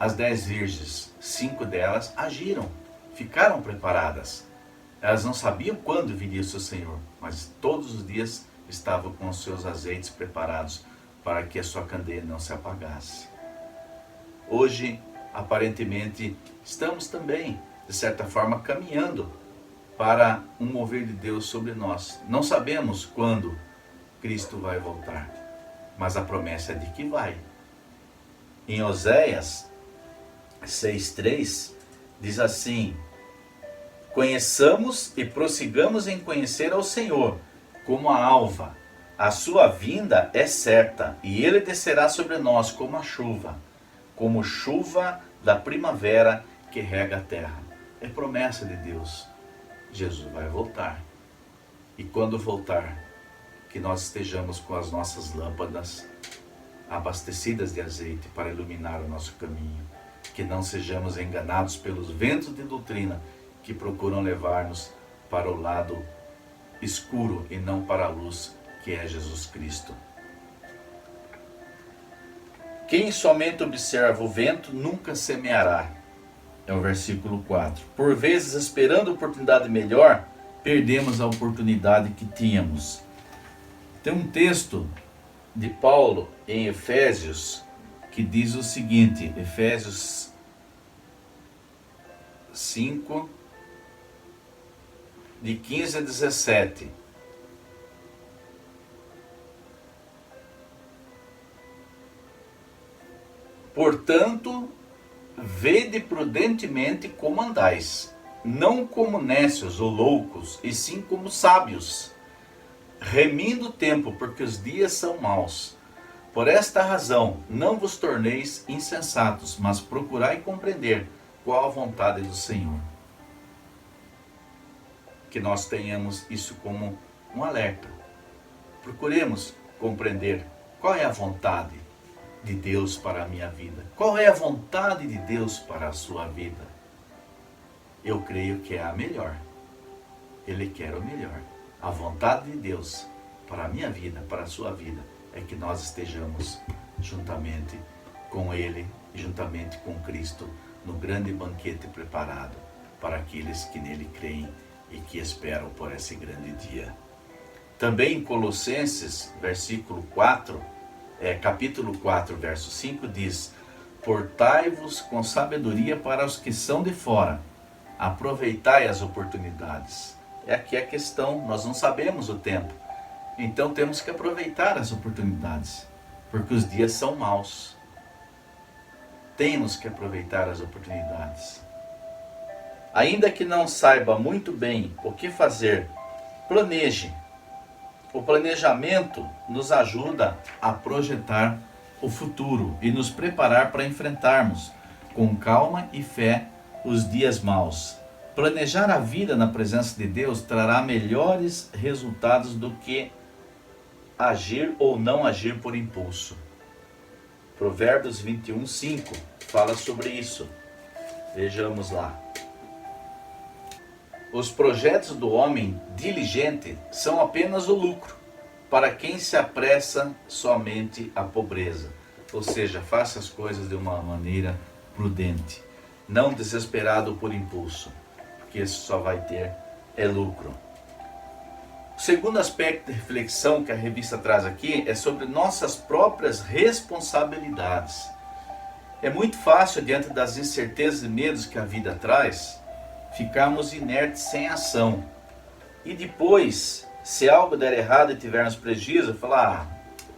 As 10 virgens, 5 delas agiram, ficaram preparadas. Elas não sabiam quando viria o seu Senhor, mas todos os dias estavam com os seus azeites preparados para que a sua candeia não se apagasse. Hoje, aparentemente, estamos também, de certa forma, caminhando para um mover de Deus sobre nós. Não sabemos quando Cristo vai voltar, mas a promessa é de que vai. Em Oséias 6,3 diz assim: conheçamos e prossigamos em conhecer ao Senhor, como a alva. A sua vinda é certa, e ele descerá sobre nós como chuva da primavera que rega a terra. É promessa de Deus. Jesus vai voltar. E quando voltar, que nós estejamos com as nossas lâmpadas abastecidas de azeite para iluminar o nosso caminho. Que não sejamos enganados pelos ventos de doutrina que procuram levar-nos para o lado escuro e não para a luz, que é Jesus Cristo. Quem somente observa o vento nunca semeará. É o versículo 4. Por vezes, esperando a oportunidade melhor, perdemos a oportunidade que tínhamos. Tem um texto de Paulo em Efésios que diz o seguinte, Efésios 5, de 15 a 17. Portanto, vede prudentemente como andais, não como nécios ou loucos, e sim como sábios, remindo o tempo, porque os dias são maus. Por esta razão, não vos torneis insensatos, mas procurai compreender qual a vontade do Senhor. Que nós tenhamos isso como um alerta. Procuremos compreender qual é a vontade de Deus para a minha vida. Qual é a vontade de Deus para a sua vida? Eu creio que é a melhor. Ele quer o melhor. A vontade de Deus para a minha vida, para a sua vida, é que nós estejamos juntamente com Ele e juntamente com Cristo no grande banquete preparado para aqueles que nele creem e que esperam por esse grande dia. Também em Colossenses, capítulo 4, verso 5 diz: portai-vos com sabedoria para os que são de fora, aproveitai as oportunidades. É aqui a questão, nós não sabemos o tempo, então temos que aproveitar as oportunidades, porque os dias são maus. Temos que aproveitar as oportunidades. Ainda que não saiba muito bem o que fazer, planeje. O planejamento nos ajuda a projetar o futuro e nos preparar para enfrentarmos com calma e fé os dias maus. Planejar a vida na presença de Deus trará melhores resultados do que agir ou não agir por impulso. Provérbios 21:5 fala sobre isso. Vejamos lá. Os projetos do homem diligente são apenas o lucro. para quem se apressa somente a pobreza. Ou seja, faça as coisas de uma maneira prudente, não desesperado por impulso, porque isso só vai ter lucro. O segundo aspecto de reflexão que a revista traz aqui é sobre nossas próprias responsabilidades. É muito fácil, diante das incertezas e medos que a vida traz, ficarmos inertes sem ação. E depois, se algo der errado e tivermos prejuízo, falar,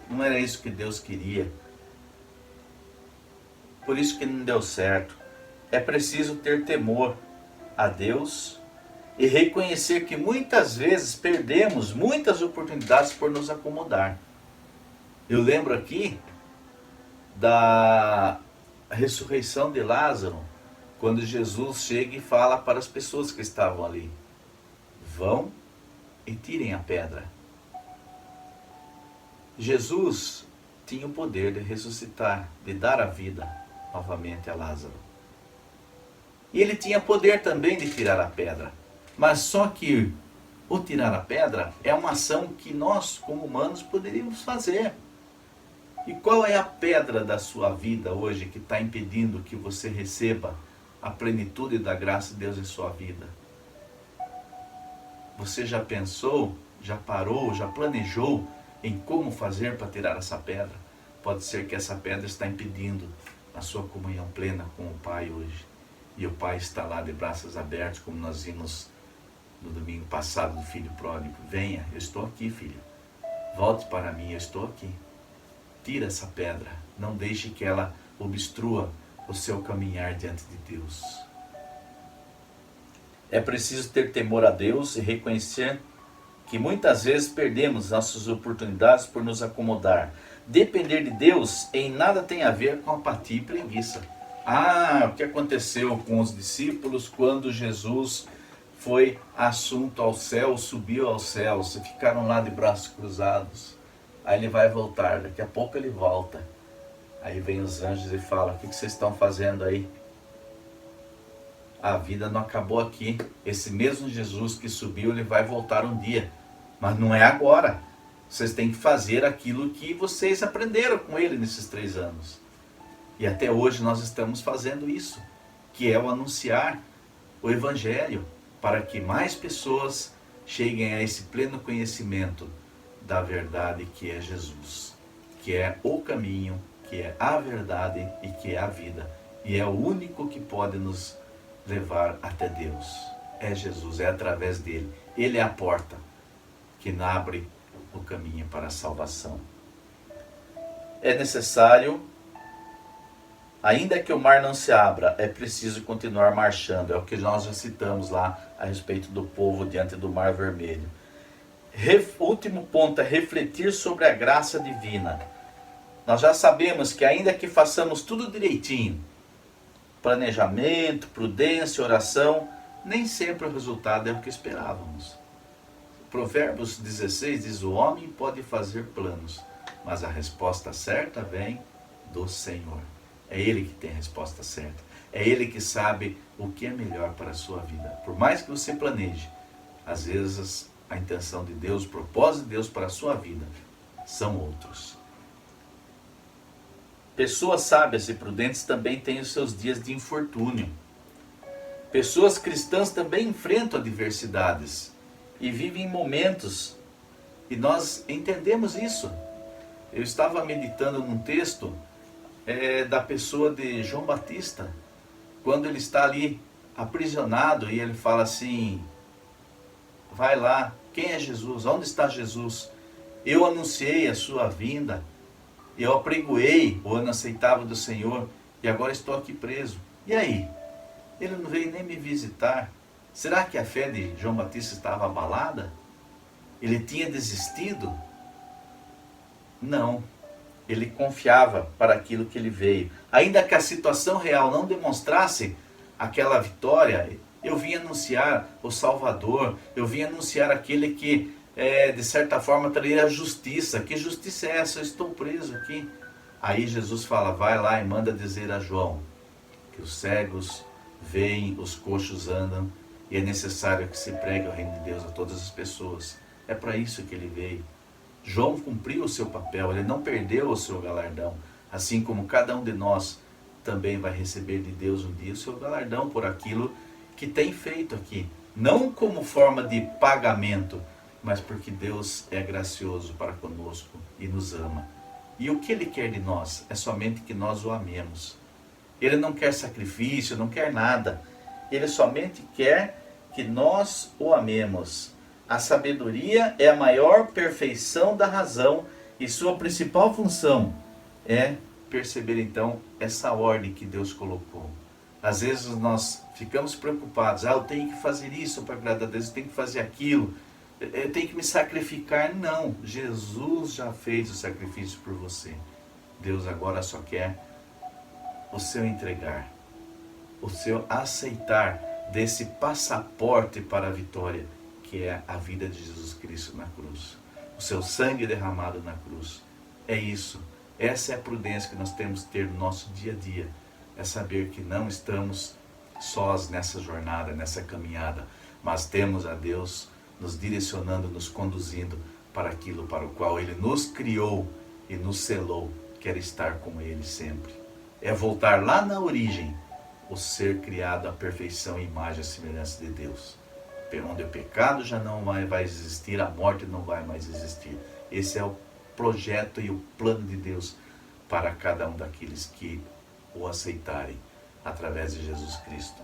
não era isso que Deus queria. Por isso que não deu certo. É preciso ter temor a Deus e reconhecer que muitas vezes perdemos muitas oportunidades por nos acomodar. Eu lembro aqui da ressurreição de Lázaro, quando Jesus chega e fala para as pessoas que estavam ali: vão e tirem a pedra. Jesus tinha o poder de ressuscitar, de dar a vida novamente a Lázaro. E ele tinha poder também de tirar a pedra. Mas só que o tirar a pedra é uma ação que nós, como humanos, poderíamos fazer. E qual é a pedra da sua vida hoje que está impedindo que você receba a plenitude da graça de Deus em sua vida? Você já pensou, já parou, já planejou em como fazer para tirar essa pedra? Pode ser que essa pedra está impedindo a sua comunhão plena com o Pai hoje. E o Pai está lá de braços abertos, como nós vimos no domingo passado do filho pródigo. Venha, eu estou aqui, filho. Volte para mim, eu estou aqui. Tira essa pedra. Não deixe que ela obstrua o seu caminhar diante de Deus. É preciso ter temor a Deus e reconhecer que muitas vezes perdemos nossas oportunidades por nos acomodar. Depender de Deus em nada tem a ver com apatia e preguiça. O que aconteceu com os discípulos quando Jesus foi assunto ao céu, subiu aos céus, e ficaram lá de braços cruzados. Aí ele vai voltar, daqui a pouco ele volta. Aí vem os anjos e falam: o que vocês estão fazendo aí? A vida não acabou aqui. Esse mesmo Jesus que subiu, ele vai voltar um dia. Mas não é agora. Vocês têm que fazer aquilo que vocês aprenderam com ele nesses 3 anos. E até hoje nós estamos fazendo isso, que é o anunciar o Evangelho, para que mais pessoas cheguem a esse pleno conhecimento da verdade que é Jesus, que é o caminho, que é a verdade e que é a vida. E é o único que pode nos levar até Deus. É Jesus, é através dele. Ele é a porta que abre o caminho para a salvação. É necessário, ainda que o mar não se abra, é preciso continuar marchando. É o que nós já citamos lá a respeito do povo diante do Mar Vermelho. Último ponto é refletir sobre a graça divina. Nós já sabemos que ainda que façamos tudo direitinho, planejamento, prudência, oração, nem sempre o resultado é o que esperávamos. Provérbios 16 diz: o homem pode fazer planos, mas a resposta certa vem do Senhor. É Ele que tem a resposta certa. É Ele que sabe o que é melhor para a sua vida. Por mais que você planeje, às vezes a intenção de Deus, o propósito de Deus para a sua vida são outros. Pessoas sábias e prudentes também têm os seus dias de infortúnio. Pessoas cristãs também enfrentam adversidades e vivem momentos, e nós entendemos isso. Eu estava meditando num texto da pessoa de João Batista, quando ele está ali aprisionado e ele fala assim: vai lá, quem é Jesus? Onde está Jesus? Eu anunciei a sua vinda, eu apregoei o ano aceitável do Senhor e agora estou aqui preso. E aí? Ele não veio nem me visitar. Será que a fé de João Batista estava abalada? Ele tinha desistido? Não. Ele confiava para aquilo que ele veio. Ainda que a situação real não demonstrasse aquela vitória, eu vim anunciar o Salvador, eu vim anunciar aquele que, de certa forma, traria a justiça. Que justiça é essa? Eu estou preso aqui. Aí Jesus fala: vai lá e manda dizer a João que os cegos veem, os coxos andam, e é necessário que se pregue o reino de Deus a todas as pessoas. É para isso que ele veio. João cumpriu o seu papel, ele não perdeu o seu galardão, assim como cada um de nós também vai receber de Deus um dia o seu galardão por aquilo que tem feito aqui. Não como forma de pagamento, mas porque Deus é gracioso para conosco e nos ama. E o que Ele quer de nós é somente que nós o amemos. Ele não quer sacrifício, não quer nada. Ele somente quer que nós o amemos. A sabedoria é a maior perfeição da razão e sua principal função é perceber então essa ordem que Deus colocou. Às vezes nós ficamos preocupados, eu tenho que fazer isso para agradar a Deus, eu tenho que fazer aquilo, eu tenho que me sacrificar. Não, Jesus já fez o sacrifício por você. Deus agora só quer o seu entregar, o seu aceitar desse passaporte para a vitória, que é a vida de Jesus Cristo na cruz, o seu sangue derramado na cruz. É isso, essa é a prudência que nós temos que ter no nosso dia a dia, é saber que não estamos sós nessa jornada, nessa caminhada, mas temos a Deus nos direcionando, nos conduzindo para aquilo para o qual Ele nos criou e nos selou, quer estar com Ele sempre. É voltar lá na origem, o ser criado à perfeição, imagem e semelhança de Deus. Onde o pecado já não vai existir, a morte não vai mais existir. Esse é o projeto e o plano de Deus para cada um daqueles que o aceitarem através de Jesus Cristo.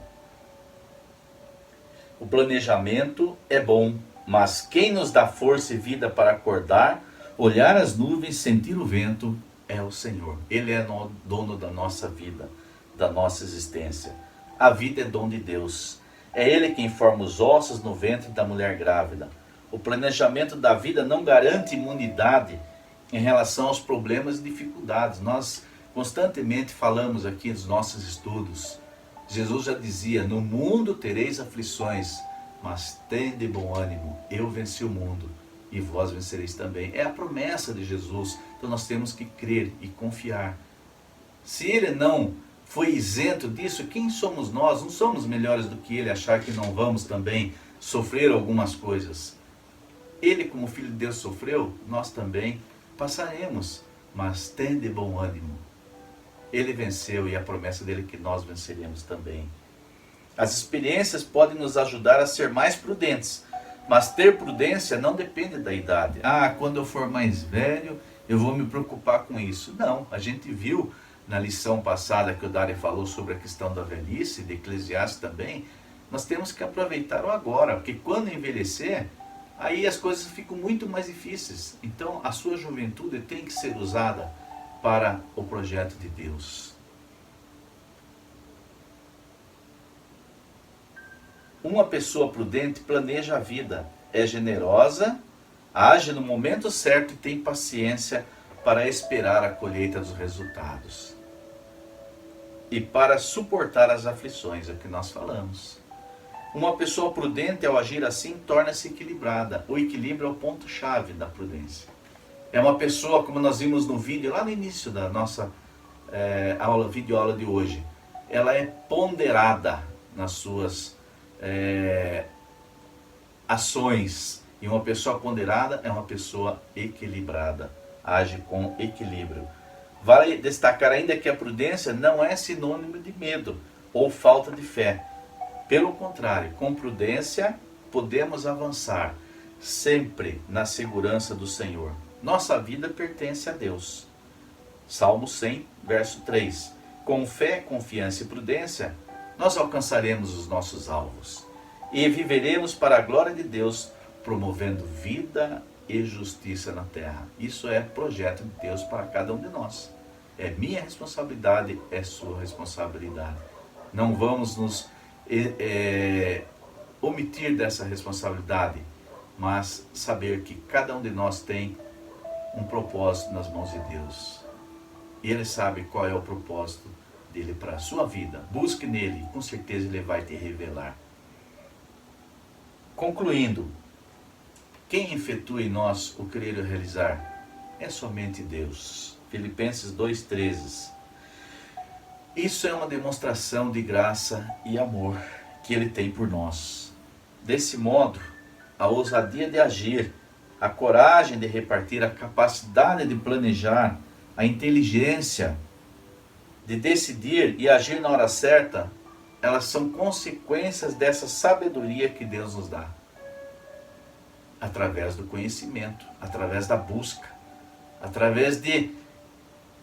O planejamento é bom, mas quem nos dá força e vida para acordar, olhar as nuvens, sentir o vento, é o Senhor. Ele é o dono da nossa vida, da nossa existência. A vida é dom de Deus. É Ele quem forma os ossos no ventre da mulher grávida. O planejamento da vida não garante imunidade em relação aos problemas e dificuldades. Nós constantemente falamos aqui nos nossos estudos. Jesus já dizia, no mundo tereis aflições, mas tende bom ânimo, eu venci o mundo e vós vencereis também. É a promessa de Jesus, então nós temos que crer e confiar. Se Ele não foi isento disso, quem somos nós? Não somos melhores do que Ele, achar que não vamos também sofrer algumas coisas. Ele, como Filho de Deus, sofreu, nós também passaremos, mas tende bom ânimo. Ele venceu e a promessa dele é que nós venceremos também. As experiências podem nos ajudar a ser mais prudentes, mas ter prudência não depende da idade. Quando eu for mais velho, eu vou me preocupar com isso. Não, a gente viu na lição passada que o Dari falou sobre a questão da velhice, de Eclesiastes também, nós temos que aproveitar o agora, porque quando envelhecer, aí as coisas ficam muito mais difíceis. Então a sua juventude tem que ser usada para o projeto de Deus. Uma pessoa prudente planeja a vida, é generosa, age no momento certo e tem paciência para esperar a colheita dos resultados. E para suportar as aflições, é o que nós falamos. Uma pessoa prudente, ao agir assim, torna-se equilibrada. O equilíbrio é o ponto-chave da prudência. É uma pessoa, como nós vimos no vídeo, lá no início da nossa videoaula de hoje. Ela é ponderada nas suas ações. E uma pessoa ponderada é uma pessoa equilibrada. Age com equilíbrio. Vale destacar ainda que a prudência não é sinônimo de medo ou falta de fé. Pelo contrário, com prudência podemos avançar, sempre na segurança do Senhor. Nossa vida pertence a Deus. Salmo 100, verso 3. Com fé, confiança e prudência, nós alcançaremos os nossos alvos e viveremos para a glória de Deus, promovendo vida e justiça na terra. Isso é projeto de Deus para cada um de nós. É minha responsabilidade, é sua responsabilidade. Não vamos nos omitir dessa responsabilidade, mas saber que cada um de nós tem um propósito nas mãos de Deus. E Ele sabe qual é o propósito dele para a sua vida. Busque nele, com certeza Ele vai te revelar. Concluindo, quem efetua em nós o querer e o realizar? É somente Deus. Filipenses 2,13. Isso é uma demonstração de graça e amor que Ele tem por nós. Desse modo, a ousadia de agir, a coragem de repartir, a capacidade de planejar, a inteligência de decidir e agir na hora certa, elas são consequências dessa sabedoria que Deus nos dá. Através do conhecimento, através da busca, através de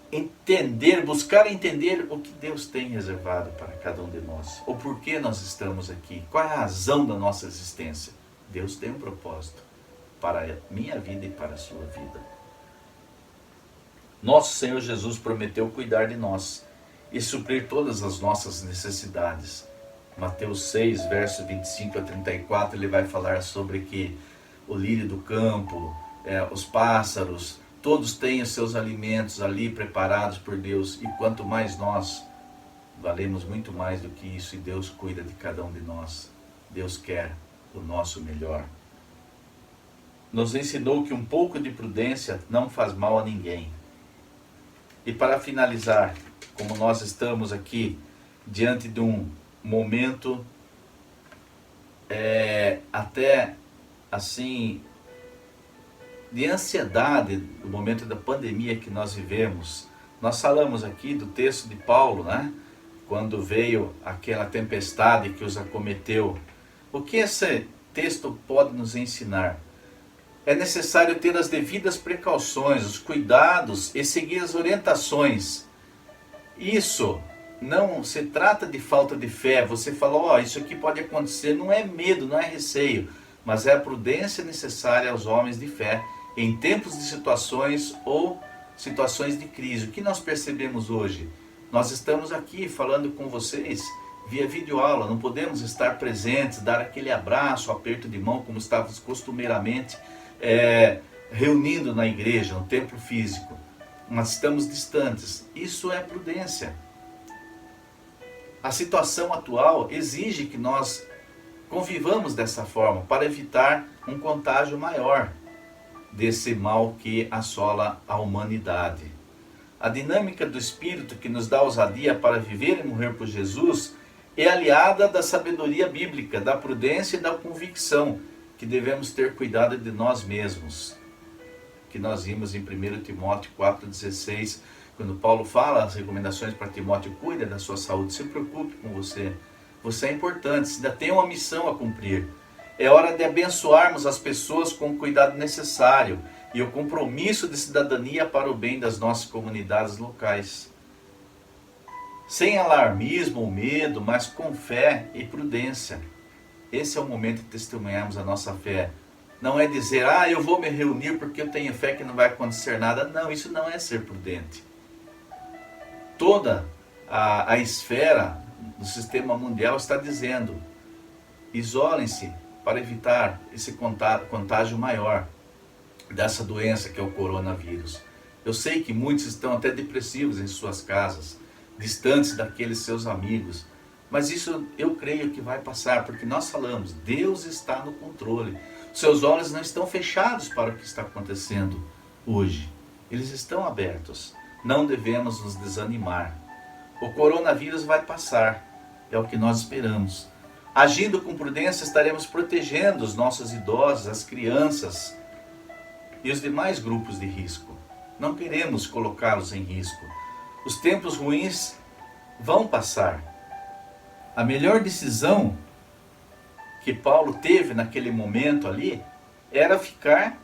entender, buscar entender o que Deus tem reservado para cada um de nós. O porquê nós estamos aqui, qual é a razão da nossa existência. Deus tem um propósito para a minha vida e para a sua vida. Nosso Senhor Jesus prometeu cuidar de nós e suprir todas as nossas necessidades. Mateus 6, versos 25 a 34, ele vai falar sobre que o lírio do campo, os pássaros, todos têm os seus alimentos ali preparados por Deus. E quanto mais nós, valemos muito mais do que isso, e Deus cuida de cada um de nós. Deus quer o nosso melhor. Nos ensinou que um pouco de prudência não faz mal a ninguém. E para finalizar, como nós estamos aqui diante de um momento até assim de ansiedade, do momento da pandemia que nós vivemos, nós falamos aqui do texto de Paulo, né? Quando veio aquela tempestade que os acometeu. O que esse texto pode nos ensinar? É necessário ter as devidas precauções, os cuidados e seguir as orientações. Isso não se trata de falta de fé. Você falou, isso aqui pode acontecer, não é medo, não é receio, mas é a prudência necessária aos homens de fé em tempos de situações ou situações de crise. O que nós percebemos hoje? Nós estamos aqui falando com vocês via videoaula, não podemos estar presentes, dar aquele abraço, aperto de mão como estávamos costumeiramente reunindo na igreja, no templo físico. Mas estamos distantes. Isso é prudência. A situação atual exige que nós convivamos dessa forma para evitar um contágio maior desse mal que assola a humanidade. A dinâmica do Espírito que nos dá ousadia para viver e morrer por Jesus é aliada da sabedoria bíblica, da prudência e da convicção que devemos ter cuidado de nós mesmos. Que nós vimos em 1 Timóteo 4,16, quando Paulo fala as recomendações para Timóteo: cuide da sua saúde, se preocupe com você. Você é importante, você ainda tem uma missão a cumprir. É hora de abençoarmos as pessoas com o cuidado necessário e o compromisso de cidadania para o bem das nossas comunidades locais. Sem alarmismo ou medo, mas com fé e prudência. Esse é o momento de testemunharmos a nossa fé. Não é dizer, eu vou me reunir porque eu tenho fé que não vai acontecer nada. Não, isso não é ser prudente. Toda a esfera do sistema mundial está dizendo, isolem-se para evitar esse contágio maior dessa doença que é o coronavírus. Eu sei que muitos estão até depressivos em suas casas, distantes daqueles seus amigos, mas isso eu creio que vai passar, porque nós falamos, Deus está no controle. Seus olhos não estão fechados para o que está acontecendo hoje. Eles estão abertos. Não devemos nos desanimar. O coronavírus vai passar. É o que nós esperamos. Agindo com prudência, estaremos protegendo os nossos idosos, as crianças e os demais grupos de risco. Não queremos colocá-los em risco. Os tempos ruins vão passar. A melhor decisão que Paulo teve naquele momento ali era ficar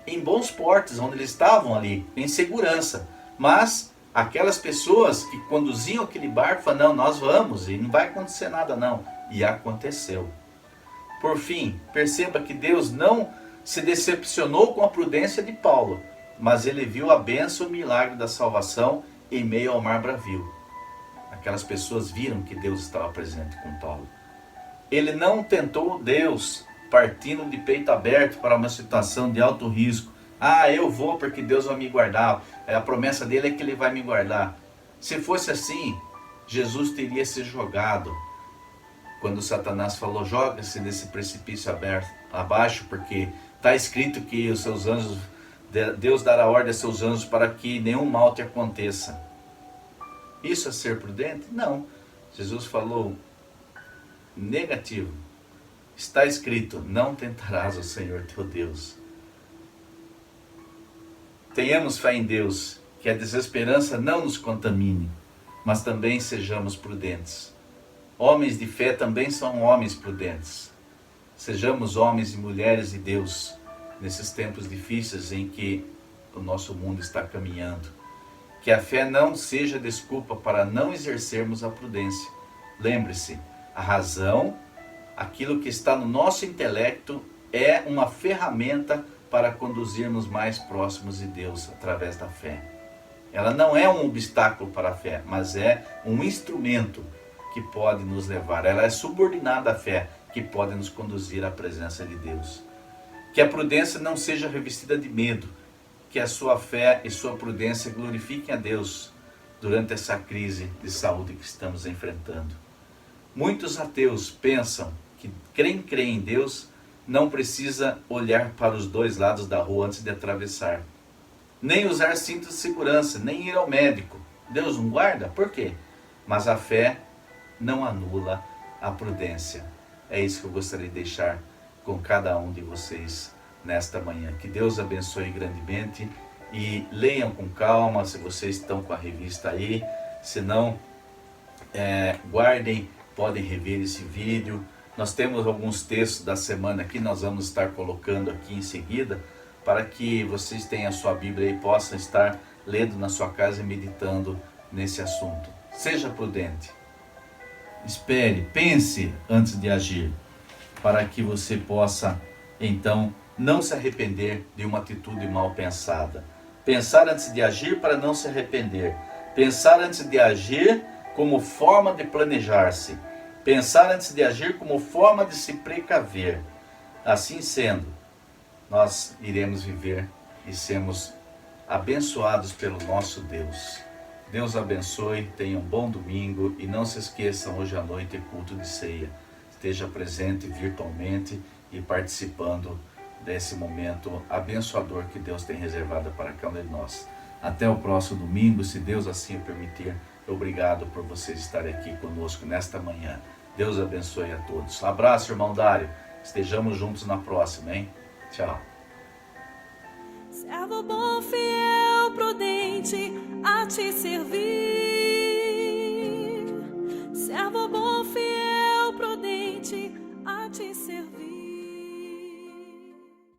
em bons portos, onde eles estavam ali, em segurança. Mas aquelas pessoas que conduziam aquele barco falaram, não, nós vamos e não vai acontecer nada não. E aconteceu. Por fim, perceba que Deus não se decepcionou com a prudência de Paulo, mas ele viu a bênção e o milagre da salvação em meio ao mar bravio. Aquelas pessoas viram que Deus estava presente com Paulo. Ele não tentou Deus partindo de peito aberto para uma situação de alto risco. Eu vou porque Deus vai me guardar. A promessa dele é que ele vai me guardar. Se fosse assim, Jesus teria se jogado. Quando Satanás falou, joga-se desse precipício abaixo, porque está escrito que os seus anjos, Deus dará ordem a seus anjos para que nenhum mal te aconteça. Isso é ser prudente? Não. Jesus falou, negativo. Está escrito, não tentarás o Senhor teu Deus. Tenhamos fé em Deus, que a desesperança não nos contamine, mas também sejamos prudentes. Homens de fé também são homens prudentes. Sejamos homens e mulheres de Deus nesses tempos difíceis em que o nosso mundo está caminhando. Que a fé não seja desculpa para não exercermos a prudência. Lembre-se, a razão, aquilo que está no nosso intelecto, é uma ferramenta para conduzirmos mais próximos de Deus através da fé. Ela não é um obstáculo para a fé, mas é um instrumento que pode nos levar. Ela é subordinada à fé, que pode nos conduzir à presença de Deus. Que a prudência não seja revestida de medo, que a sua fé e sua prudência glorifiquem a Deus durante essa crise de saúde que estamos enfrentando. Muitos ateus pensam que quem crê em Deus não precisa olhar para os dois lados da rua antes de atravessar, nem usar cinto de segurança, nem ir ao médico. Deus não guarda? Por quê? Mas a fé não anula a prudência. É isso que eu gostaria de deixar com cada um de vocês nesta manhã. Que Deus abençoe grandemente e leiam com calma, se vocês estão com a revista aí. Se não, guardem, podem rever esse vídeo. Nós temos alguns textos da semana que nós vamos estar colocando aqui em seguida, para que vocês tenham a sua Bíblia e possam estar lendo na sua casa e meditando nesse assunto. Seja prudente. Espere, pense antes de agir, para que você possa, então, não se arrepender de uma atitude mal pensada. Pensar antes de agir para não se arrepender. Pensar antes de agir como forma de planejar-se. Pensar antes de agir como forma de se precaver. Assim sendo, nós iremos viver e sermos abençoados pelo nosso Deus. Deus abençoe, tenham um bom domingo e não se esqueçam, hoje à noite é culto de ceia. Esteja presente virtualmente e participando desse momento abençoador que Deus tem reservado para cada um de nós. Até o próximo domingo, se Deus assim o permitir. Obrigado por vocês estarem aqui conosco nesta manhã. Deus abençoe a todos. Abraço, irmão Dário. Estejamos juntos na próxima, hein? Tchau. Servo bom, fiel, prudente, a te servir.